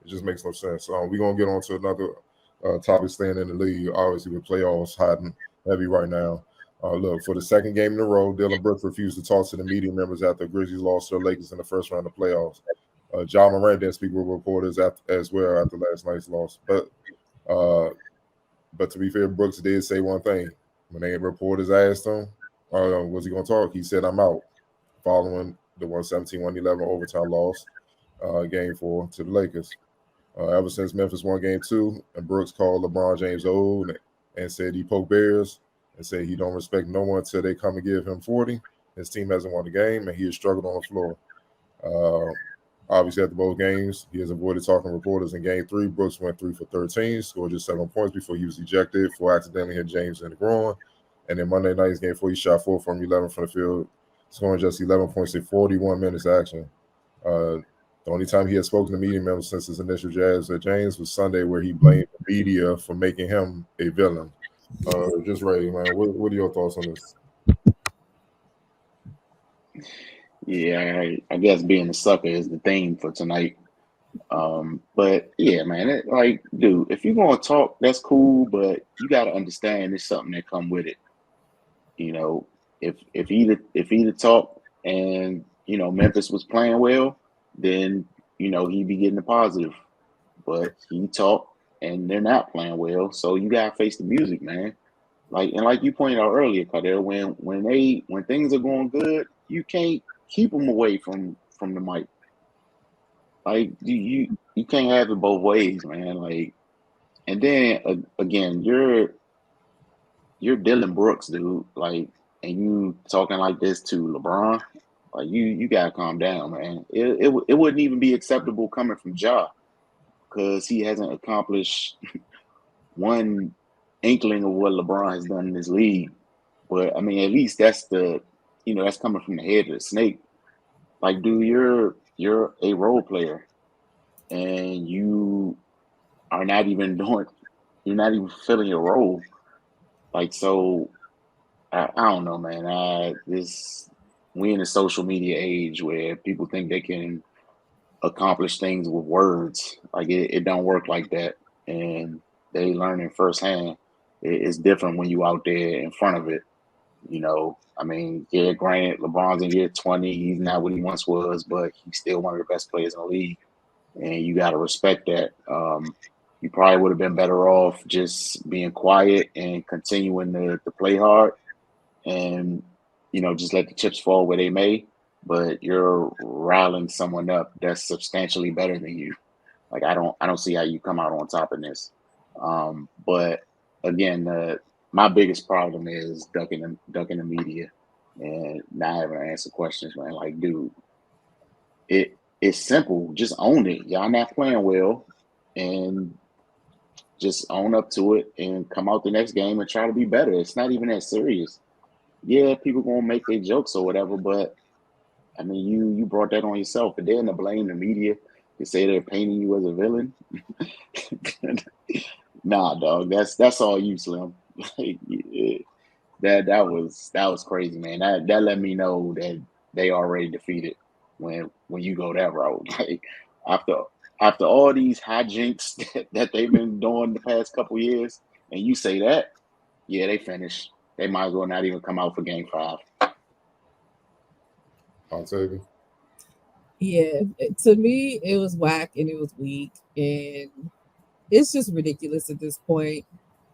It just makes no sense. We're going to get on to another topic staying in the league, obviously, with playoffs hot and heavy right now. Look, for the second game in a row, Dylan Brooks refused to talk to the media members after the Grizzlies lost to the Lakers in the first round of playoffs. John Moran didn't speak with reporters as well after last night's loss. But to be fair, Brooks did say one thing. When they reporters asked him, was he going to talk? He said, "I'm out," following the 117-111 overtime loss, game 4 to the Lakers. Ever since Memphis won game 2, and Brooks called LeBron James old and said he poked bears and said he don't respect no one until they come and give him 40. His team hasn't won the game, and he has struggled on the floor. Obviously, after both games, he has avoided talking to reporters. In game 3, Brooks went 3 for 13, scored just 7 points before he was ejected for accidentally hitting James in the groin. And then Monday night's game 4, he shot 4 from 11 from the field, scoring just 11 points in 41 minutes action. The only time he had spoken to media members since his initial jabs at James was Sunday, where he blamed the media for making him a villain. Just ready, man. What are your thoughts on this? Yeah, I guess being a sucker is the theme for tonight. But yeah, man, dude, if you're gonna talk, that's cool, but you gotta understand there's something that come with it. If he'd have talked and Memphis was playing well, then he'd be getting the positive. But he talked and they're not playing well, so you gotta face the music, man. Like you pointed out earlier, Cardell, when things are going good, you can't keep them away from the mic. Like you can't have it both ways, man. Like, and then again, you're Dylan Brooks, dude. Like, and you talking like this to LeBron, like you gotta calm down, man. It wouldn't even be acceptable coming from Ja, because he hasn't accomplished one inkling of what LeBron has done in this league. But I mean, at least that's that's coming from the head of the snake. Like, dude, you're a role player, and you are not even you're not even filling your role. Like, so I don't know, man. We in a social media age where people think they can accomplish things with words. Like, it don't work like that, and they learning firsthand. It's different when you out there in front of it. I mean, yeah, granted, LeBron's in year 20. He's not what he once was, but he's still one of the best players in the league, and you got to respect that. You probably would have been better off just being quiet and continuing to play hard, and just let the chips fall where they may. But you're riling someone up that's substantially better than you. Like, I don't see how you come out on top in this. But again, my biggest problem is ducking the media and not having to answer questions, man. Like, dude, it's simple. Just own it. Y'all not playing well, and just own up to it and come out the next game and try to be better. It's not even that serious. Yeah, people gonna make their jokes or whatever, but I mean, you brought that on yourself. And then to blame the media to say they're painting you as a villain. Nah, dog. That's all you, Slim. That was crazy, man. That let me know that they already defeated when you go that route. Like, after all these hijinks that they've been doing the past couple years, and you say that, yeah, they finished. They might as well not even come out for game 5. I'll take it. Yeah, to me, it was whack and it was weak, and it's just ridiculous at this point.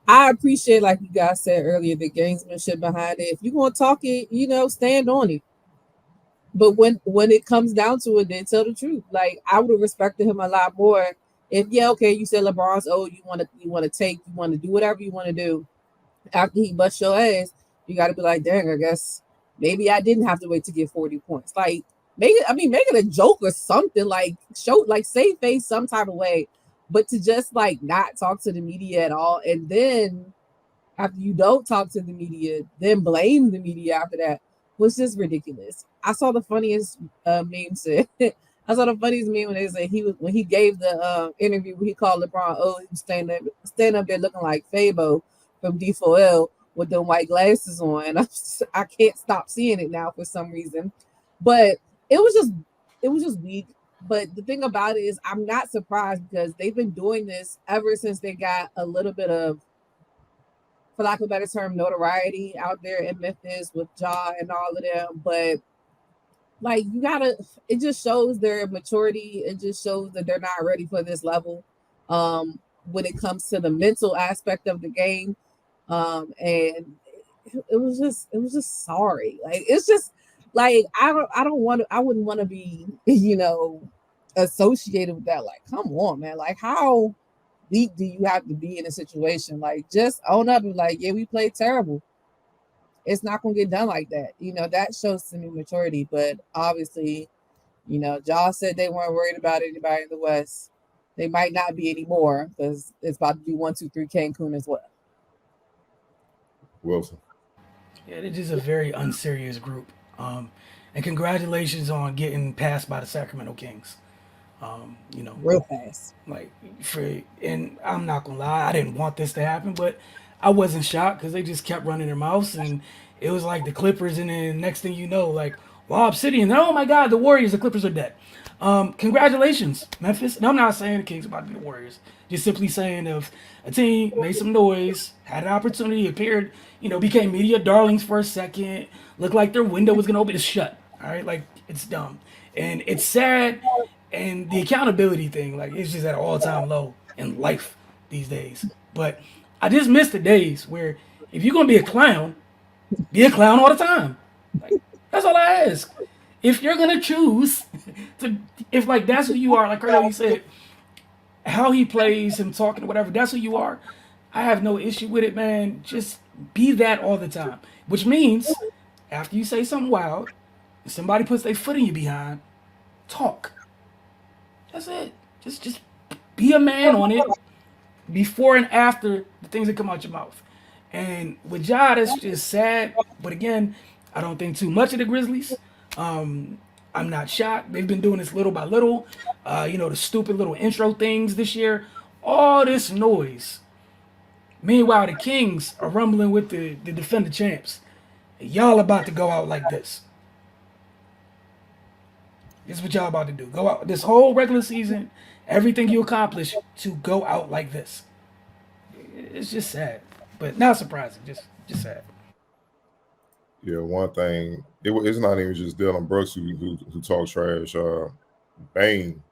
I appreciate, like you guys said earlier, the gamesmanship behind it. If you're gonna talk it, stand on it. But when it comes down to it, then tell the truth. Like, I would have respected him a lot more if, yeah, okay, you said LeBron's old, you want to do whatever you want to do after he busts your ass. You got to be like, dang, I guess maybe I didn't have to wait to get 40 points. Like, make it a joke or something. Like, save face some type of way. But to just like not talk to the media at all, and then after you don't talk to the media, then blame the media after that was just ridiculous. I saw the funniest meme said, I saw the funniest meme when they said when he gave the interview where he called LeBron, he was standing up there looking like Fabo from D4L with the white glasses on, and I can't stop seeing it now for some reason. But it was just weak. But the thing about it is, I'm not surprised because they've been doing this ever since they got a little bit of, for lack of a better term, notoriety out there in Memphis with Ja and all of them. But like, it just shows their maturity. It just shows that they're not ready for this level when it comes to the mental aspect of the game. And it was just sorry. Like, it's just like, I wouldn't want to be, associated with that. Like, come on, man. Like, how weak do you have to be in a situation? Like, just own up and like, yeah, we played terrible. It's not gonna get done like that. That shows some maturity. But obviously, Ja said they weren't worried about anybody in the West. They might not be anymore because it's about to be 1-2-3 Cancun as well. Wilson. Yeah, they're just a very unserious group. And congratulations on getting passed by the Sacramento Kings. Real fast. And I'm not gonna lie, I didn't want this to happen, but I wasn't shocked because they just kept running their mouths, and it was like the Clippers, and then next thing you know, like Lob City, and oh my God, the Warriors, the Clippers are dead. Congratulations, Memphis. And I'm not saying the Kings about to be the Warriors. Just simply saying if a team made some noise, had an opportunity, appeared, became media darlings for a second, looked like their window was gonna open, it's shut. All right, like it's dumb and it's sad, and the accountability thing, like it's just at an all-time low in life these days. But I just miss the days where if you're gonna be a clown all the time. Like, that's all I ask. If you're gonna choose to, if like that's who you are, like earlier said, how he plays, him talking, whatever, that's who you are. I have no issue with it, man. Just be that all the time. Which means after you say something wild, if somebody puts their foot in you behind, talk. That's it. Just be a man on it before and after the things that come out your mouth. And with Ja, that's just sad. But again, I don't think too much of the Grizzlies. I'm not shocked. They've been doing this little by little. The stupid little intro things this year. All this noise. Meanwhile, the Kings are rumbling with the defender champs. Y'all about to go out like this. This is what y'all about to do. Go out this whole regular season, everything you accomplish to go out like this. It's just sad, but not surprising. Just sad. Yeah, one thing, it's not even just Dylan Brooks who talks trash. Bane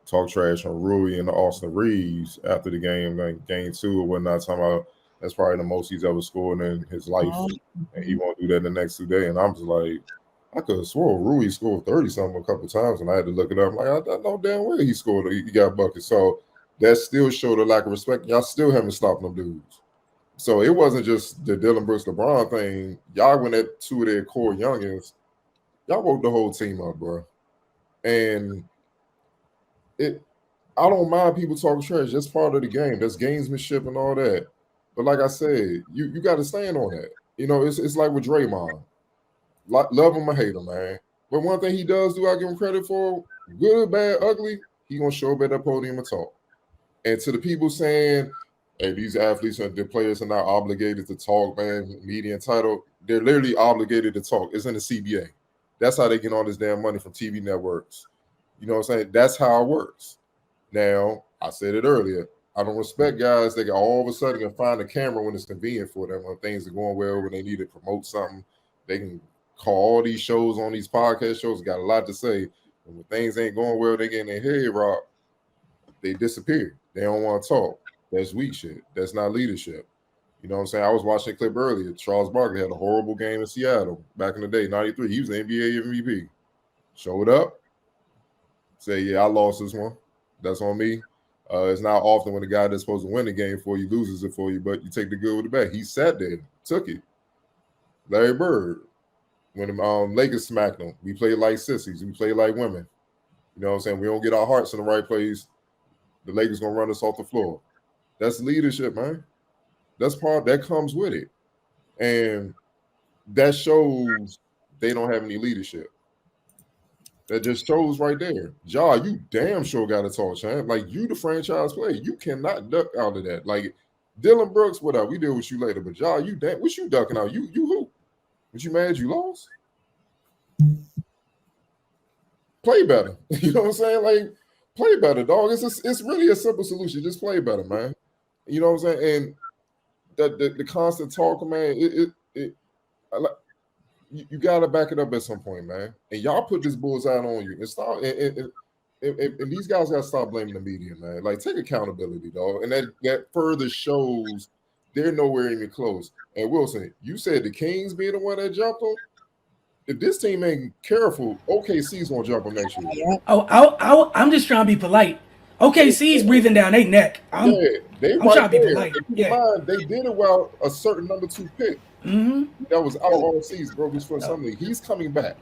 talked trash on Rui and Austin Reeves after the game, like game 2 or whatnot. Talking about that's probably the most he's ever scored in his life, and he won't do that the next 2 days. And I'm just like, I could have swore Rui scored 30-something a couple times, and I had to look it up. I'm like, I know damn well he scored. He got buckets. So that still showed a lack of respect. Y'all still haven't stopped them dudes. So it wasn't just the Dylan Brooks LeBron thing. Y'all went at 2 of their core youngins. Y'all woke the whole team up, bro. And I don't mind people talking trash. That's part of the game. That's gamesmanship and all that. But like I said, you got to stand on that. It's like with Draymond. Love him or hate him, man. But one thing he does do, I give him credit for, good, bad, ugly, he gonna show up at that podium and talk. And to the people saying, hey, these athletes and the players are not obligated to talk, man, media entitled, they're literally obligated to talk. It's in the CBA. That's how they get all this damn money from TV networks. You know what I'm saying? That's how it works. Now, I said it earlier, I don't respect guys that can all of a sudden can find a camera when it's convenient for them, when things are going well, when they need to promote something. They can call all these shows on these podcast shows, got a lot to say. And when things ain't going well, they get in their head rocked, they disappear. They don't want to talk. That's weak shit. That's not leadership. You know what I'm saying? I was watching a clip earlier. Charles Barkley had a horrible game in Seattle back in the day, 93. He was the NBA MVP. Showed up, say, yeah, I lost this one. That's on me. It's not often when the guy that's supposed to win the game for you loses it for you, but you take the good with the bad. He sat there, took it. Larry Bird, when the Lakers smacked them, we played like sissies. We played like women. You know what I'm saying? We don't get our hearts in the right place. The Lakers going to run us off the floor. That's leadership, man. That's part that comes with it. And that shows they don't have any leadership. That just shows right there. Ja, you damn sure got to talk, champ. Like, you the franchise player. You cannot duck out of that. Like, Dylan Brooks, whatever. We deal with you later. But Ja, you damn, what you ducking out? You who? Was you mad you lost? Play better. You know what I'm saying? Like, play better, dog. It's really a simple solution. Just play better, man. You know what I'm saying? And the constant talk, man, you got to back it up at some point, man. And y'all put this bullseye on you. And stop. And these guys got to stop blaming the media, man. Like, take accountability, dog. And that further shows they're nowhere even close. And Wilson, you said the Kings being the one that jumped them. If this team ain't careful, OKC's gonna jump them next year. Oh, I'm just trying to be polite. OKC's breathing down their neck. I'm trying to be polite. Mind, they did it while a certain number 2 pick that was out all season broke his foot. Something. He's coming back.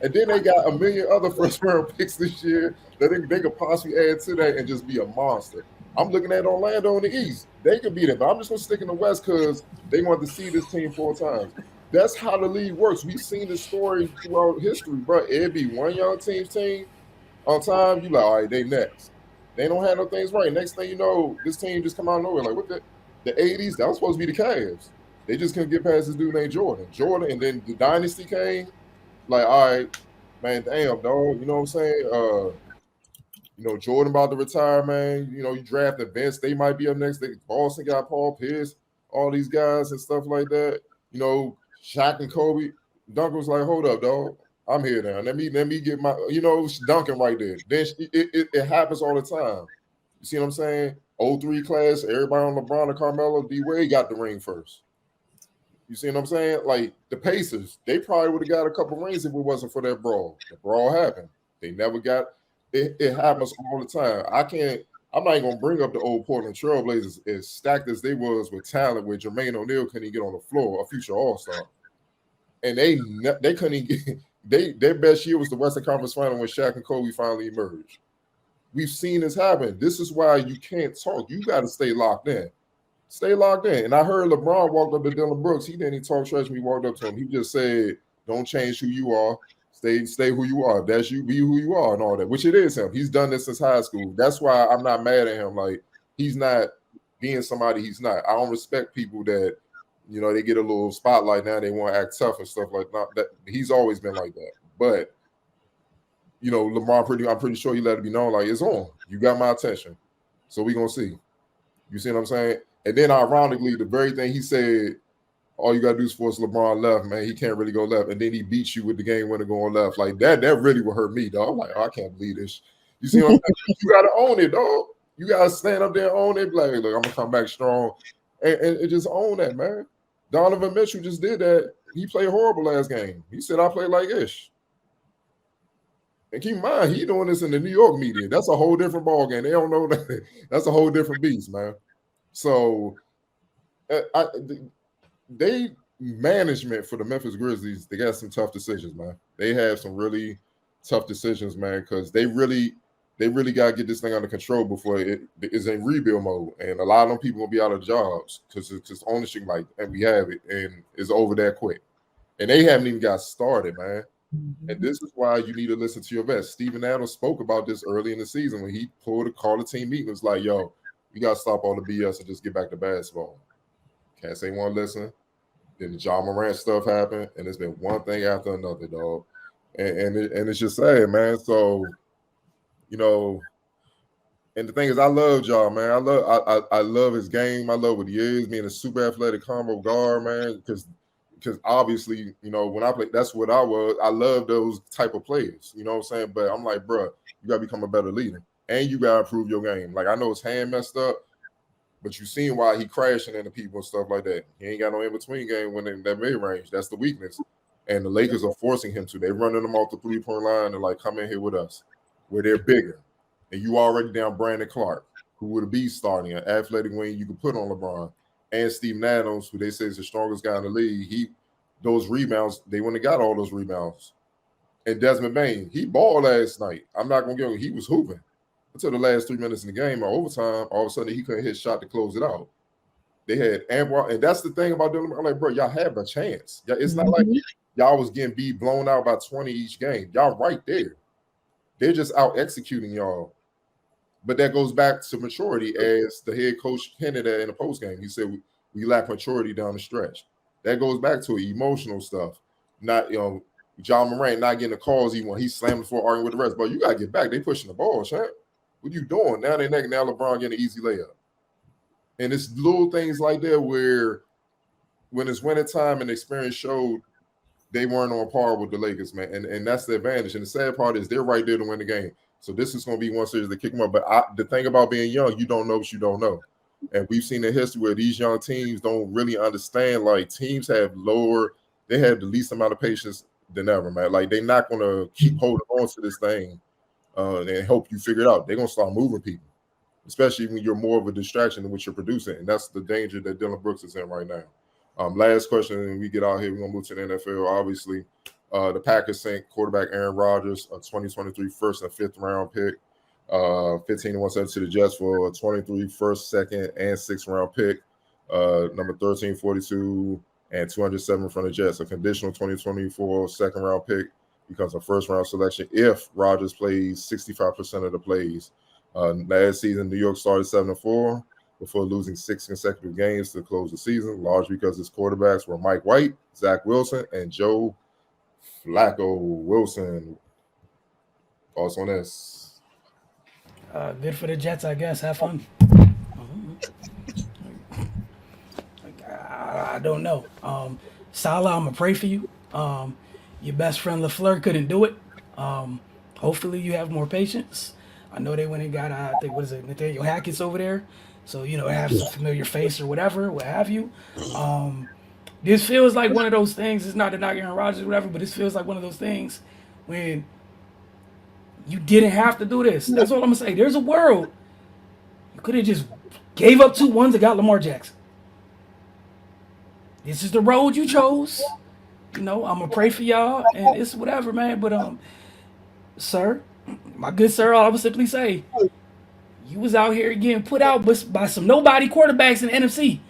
And then they got a million other first round picks this year that they could possibly add to that and just be a monster. I'm looking at Orlando in the East. They could beat it, but I'm just gonna stick in the West because they want to see this team 4 times. That's how the league works. We've seen this story throughout history, bro. It'd be one young team on time. You like, all right, they next. They don't handle things right. Next thing you know, this team just come out of nowhere. Like, what the 80s? That was supposed to be the Cavs. They just couldn't get past this dude named Jordan. And then the dynasty came. Like, all right, man, damn, dog. You know what I'm saying? Jordan about to retire, man. You drafted Vince. They might be up next. Boston got Paul Pierce, all these guys and stuff like that. Shaq and Kobe. Duncan was like, hold up, dog. I'm here now. Let me get my, Duncan right there. Then it happens all the time. You see what I'm saying? 03 class, everybody on LeBron and Carmelo, D-Wade got the ring first. You see what I'm saying? Like, the Pacers, they probably would have got a couple rings if it wasn't for that brawl. The brawl happened. They never got it. It happens all the time. I'm not even going to bring up the old Portland Trailblazers as stacked as they was with talent, where Jermaine O'Neal couldn't even get on the floor, a future All-Star. And they couldn't even get – their best year was the Western Conference Final when Shaq and Kobe finally emerged. We've seen this happen. This is why you can't talk. You got to stay locked in. Stay locked in. And I heard LeBron walked up to Dylan Brooks. He didn't even talk trash when he walked up to him. He just said, don't change who you are. Stay who you are. If that's you, be who you are and all that, which it is him. He's done this since high school. That's why I'm not mad at him. Like, he's not being somebody he's not. I don't respect people that, they get a little spotlight now. They want to act tough and stuff like that. He's always been like that. But, LeBron, I'm pretty sure he let it be known, like, it's on. You got my attention. So we're going to see. You see what I'm saying? And then, ironically, the very thing he said, all you got to do is force LeBron left, man. He can't really go left. And then he beats you with the game winner going left. Like, that really would hurt me, dog. I'm like, I can't believe this. You see what I'm saying? You got to own it, dog. You got to stand up there and own it. Like, look, I'm going to come back strong. And just own that, man. Donovan Mitchell just did that. He played horrible last game. He said, I played like ish. And keep in mind, he doing this in the New York media. That's a whole different ballgame. They don't know that. That's a whole different beast, man. So, management for the Memphis Grizzlies, they got some tough decisions, man. They have some really tough decisions, man, because they really got to get this thing under control before it is in rebuild mode. And a lot of them people will be out of jobs because it's just ownership, like, and we have it, and it's over that quick. And they haven't even got started, man. And this is why you need to listen to your vets. Steven Adams spoke about this early in the season when he called a team meeting. It was like, yo, you got to stop all the BS and just get back to basketball. Can't say one listen. Then the John Morant stuff happened, and it's been one thing after another, dog. And it's just sad, man. So, and the thing is, I love Ja, man. I love his game. I love what he is, being a super athletic combo guard, man. Because obviously, when I played, that's what I was. I love those type of players. You know what I'm saying? But I'm like, bro, you got to become a better leader. And you got to improve your game. Like, I know his hand messed up, but you seen why he crashing into people and stuff like that. He ain't got no in-between game when in that mid-range. That's the weakness. And the Lakers are forcing him to. They're running him off the three-point line and, like, come in here with us, where they're bigger. And you already down Brandon Clark, who would be starting an athletic wing you could put on LeBron. And Steven Adams, who they say is the strongest guy in the league. Those rebounds, they wouldn't have got all those rebounds. And Desmond Bain, he balled last night. I'm not going to give him, he was hooping. Until the last 3 minutes in the game or overtime, all of a sudden he couldn't hit a shot to close it out. They had ample, and that's the thing about them. I'm like, bro, y'all have a chance. It's not like y'all was getting blown out by 20 each game. Y'all right there. They're just out executing y'all. But that goes back to maturity, as the head coach hinted at in the post game. He said we lack maturity down the stretch. That goes back to emotional stuff. Not John Morant not getting the calls he want. He's slamming the floor, arguing with the rest. But you gotta get back. They pushing the ball, champ. What you doing? Now they neck. Now LeBron getting an easy layup. And it's little things like that where when it's winter time and experience showed they weren't on par with the Lakers, man. And that's the advantage. And the sad part is they're right there to win the game. So this is going to be one series to kick them up. But the thing about being young, you don't know what you don't know. And we've seen in history where these young teams don't really understand, like teams have they have the least amount of patience than ever, man. Like they're not going to keep holding on to this thing and hope you figure it out. They're going to start moving people, especially when you're more of a distraction than what you're producing. And that's the danger that Dylan Brooks is in right now. Last question, and we get out here. We're going to move to the NFL, obviously. The Packers sent quarterback Aaron Rodgers, a 2023 first and fifth round pick, 15-1 to the Jets for a 23 first, second, and sixth round pick, number 1342 and 207 from the Jets. A conditional 2024 second round pick becomes a first round selection if Rodgers plays 65% of the plays. Last season, New York started 7-4 before losing 6 consecutive games to close the season, largely because his quarterbacks were Mike White, Zach Wilson, and Joe Flacco Wilson. Thoughts on this? Good for the Jets, I guess. Have fun. I don't know. Salah, I'm going to pray for you. Your best friend LaFleur couldn't do it. Hopefully you have more patience. I know they went and got, I think, what is it, Nathaniel Hackett's over there. So, have some familiar face or whatever, what have you. This feels like one of those things. It's not to knock Aaron Rodgers or whatever, but this feels like one of those things when you didn't have to do this. That's all I'm going to say. There's a world. You could have just gave up 2-1s and got Lamar Jackson. This is the road you chose. I'm going to pray for y'all, and it's whatever, man. But, sir, my good sir, I would simply say, you was out here getting put out by some nobody quarterbacks in the NFC.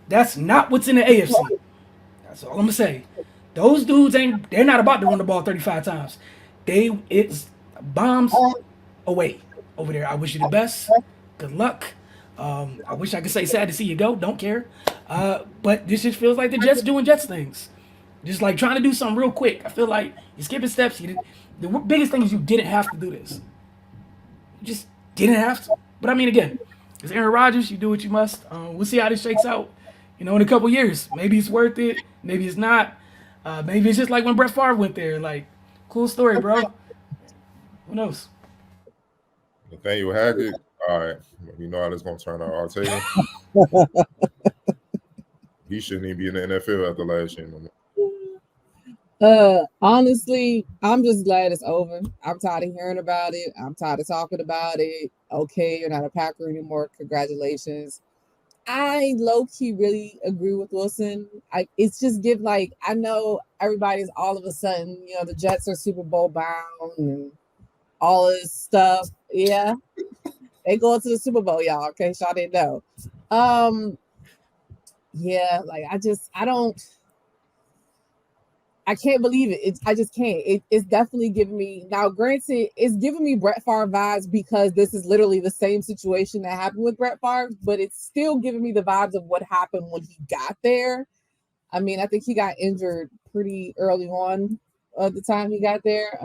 That's not what's in the AFC. That's all I'm gonna say. Those dudes they're not about to run the ball 35 times. It's bombs away over there. I wish you the best. Good luck. I wish I could say sad to see you go. Don't care. But this just feels like the Jets doing Jets things. Just like trying to do something real quick. I feel like you're skipping steps. The biggest thing is you didn't have to do this. You just didn't have to. But I mean, again, it's Aaron Rodgers. You do what you must. We'll see how this shakes out, in a couple years. Maybe it's worth it. Maybe it's not. Maybe it's just like when Brett Favre went there. Like, cool story, bro. Who knows? Nathaniel Hackett. All right. You know how this is going to turn out. I'll tell you. He shouldn't even be in the NFL after last year. Honestly, I'm just glad it's over. I'm tired of hearing about it. I'm tired of talking about it. Okay, you're not a Packer anymore. Congratulations. I low-key really agree with Wilson. It's just I know everybody's all of a sudden, the Jets are Super Bowl bound and all this stuff. Yeah. They going to the Super Bowl, y'all. Okay, y'all didn't know. Yeah, I can't believe it. I just can't. It's definitely giving me, now granted, it's giving me Brett Favre vibes because this is literally the same situation that happened with Brett Favre, but it's still giving me the vibes of what happened when he got there. I mean, I think he got injured pretty early on at the time he got there.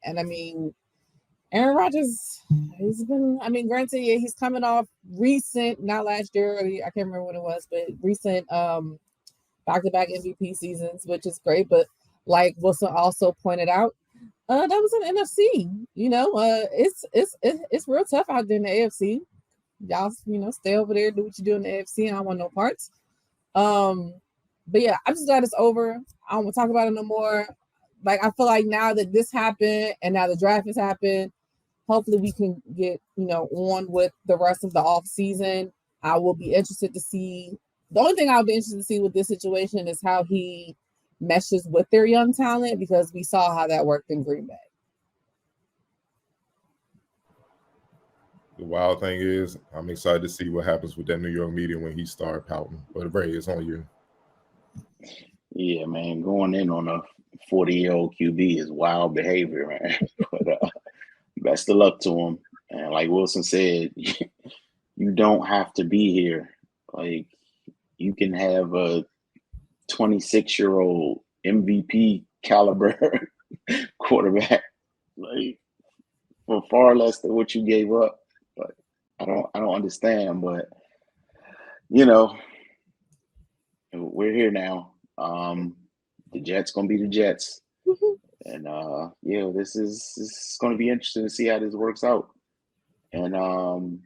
And I mean, Aaron Rodgers, granted, yeah, he's coming off recent, not last year, I can't remember when it was, but recent back-to-back MVP seasons, which is great. But like Wilson also pointed out, that was an NFC. It's real tough out there in the AFC. Y'all, stay over there, do what you do in the AFC. I don't want no parts. But yeah, I'm just glad it's over. I don't want to talk about it no more. Like, I feel like now that this happened and now the draft has happened, hopefully we can get, on with the rest of the off season. I will be interested to see. The only thing I'll be interested to see with this situation is how he meshes with their young talent, because we saw how that worked in Green Bay. The wild thing is, I'm excited to see what happens with that New York media when he started pouting. But Ray, it's on you. Yeah, man, going in on a 40-year-old QB is wild behavior, man. But best of luck to him. And like Wilson said, you don't have to be here. Like, you can have a 26-year-old MVP caliber quarterback, like, for far less than what you gave up. But I don't understand. But you know, we're here now. The Jets gonna be the Jets, and yeah, this is gonna be interesting to see how this works out. And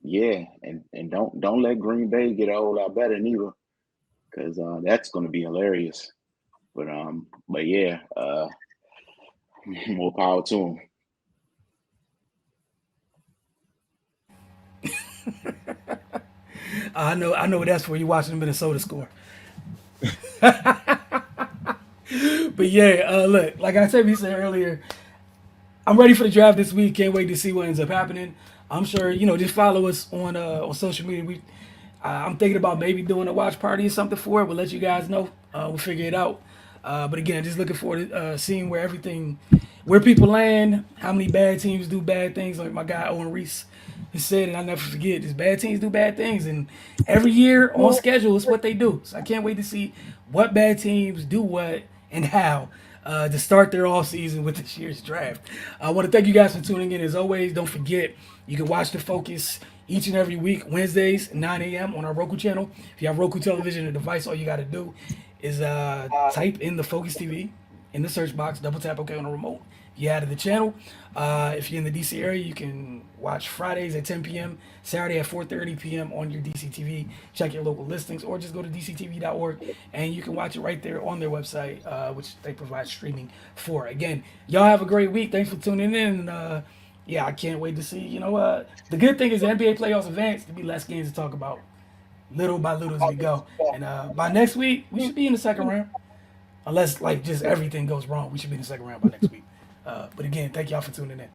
yeah, and don't let Green Bay get a whole lot better neither, because that's gonna be hilarious. But yeah, more power to him. I know that's where you're watching the Minnesota score. But yeah, look, like I said earlier, I'm ready for the draft this week. Can't wait to see what ends up happening. I'm sure just follow us on social media. I'm thinking about maybe doing a watch party or something for it. We'll let you guys know. We'll figure it out. But again, just looking forward to seeing where people land, how many bad teams do bad things. Like my guy Owen Reese has said, and I never forget, just bad teams do bad things. And every year on schedule is what they do. So I can't wait to see what bad teams do what and how to start their off season with this year's draft. I want to thank you guys for tuning in. As always, don't forget, you can watch The Focus each and every week, Wednesdays, 9 a.m. on our Roku channel. If you have Roku television or device, all you got to do is type in The Focus TV in the search box, double tap OK on the remote. You added the channel. If you're in the DC area, you can watch Fridays at 10 p.m., Saturday at 4:30 p.m. on your DC TV. Check your local listings, or just go to dctv.org and you can watch it right there on their website, which they provide streaming for. Again, y'all have a great week. Thanks for tuning in. And, yeah, I can't wait to see. The good thing is the NBA playoffs advance. There'll be less games to talk about, little by little as we go. And by next week, we should be in the second round. Unless, just everything goes wrong, we should be in the second round by next week. But again, thank y'all for tuning in.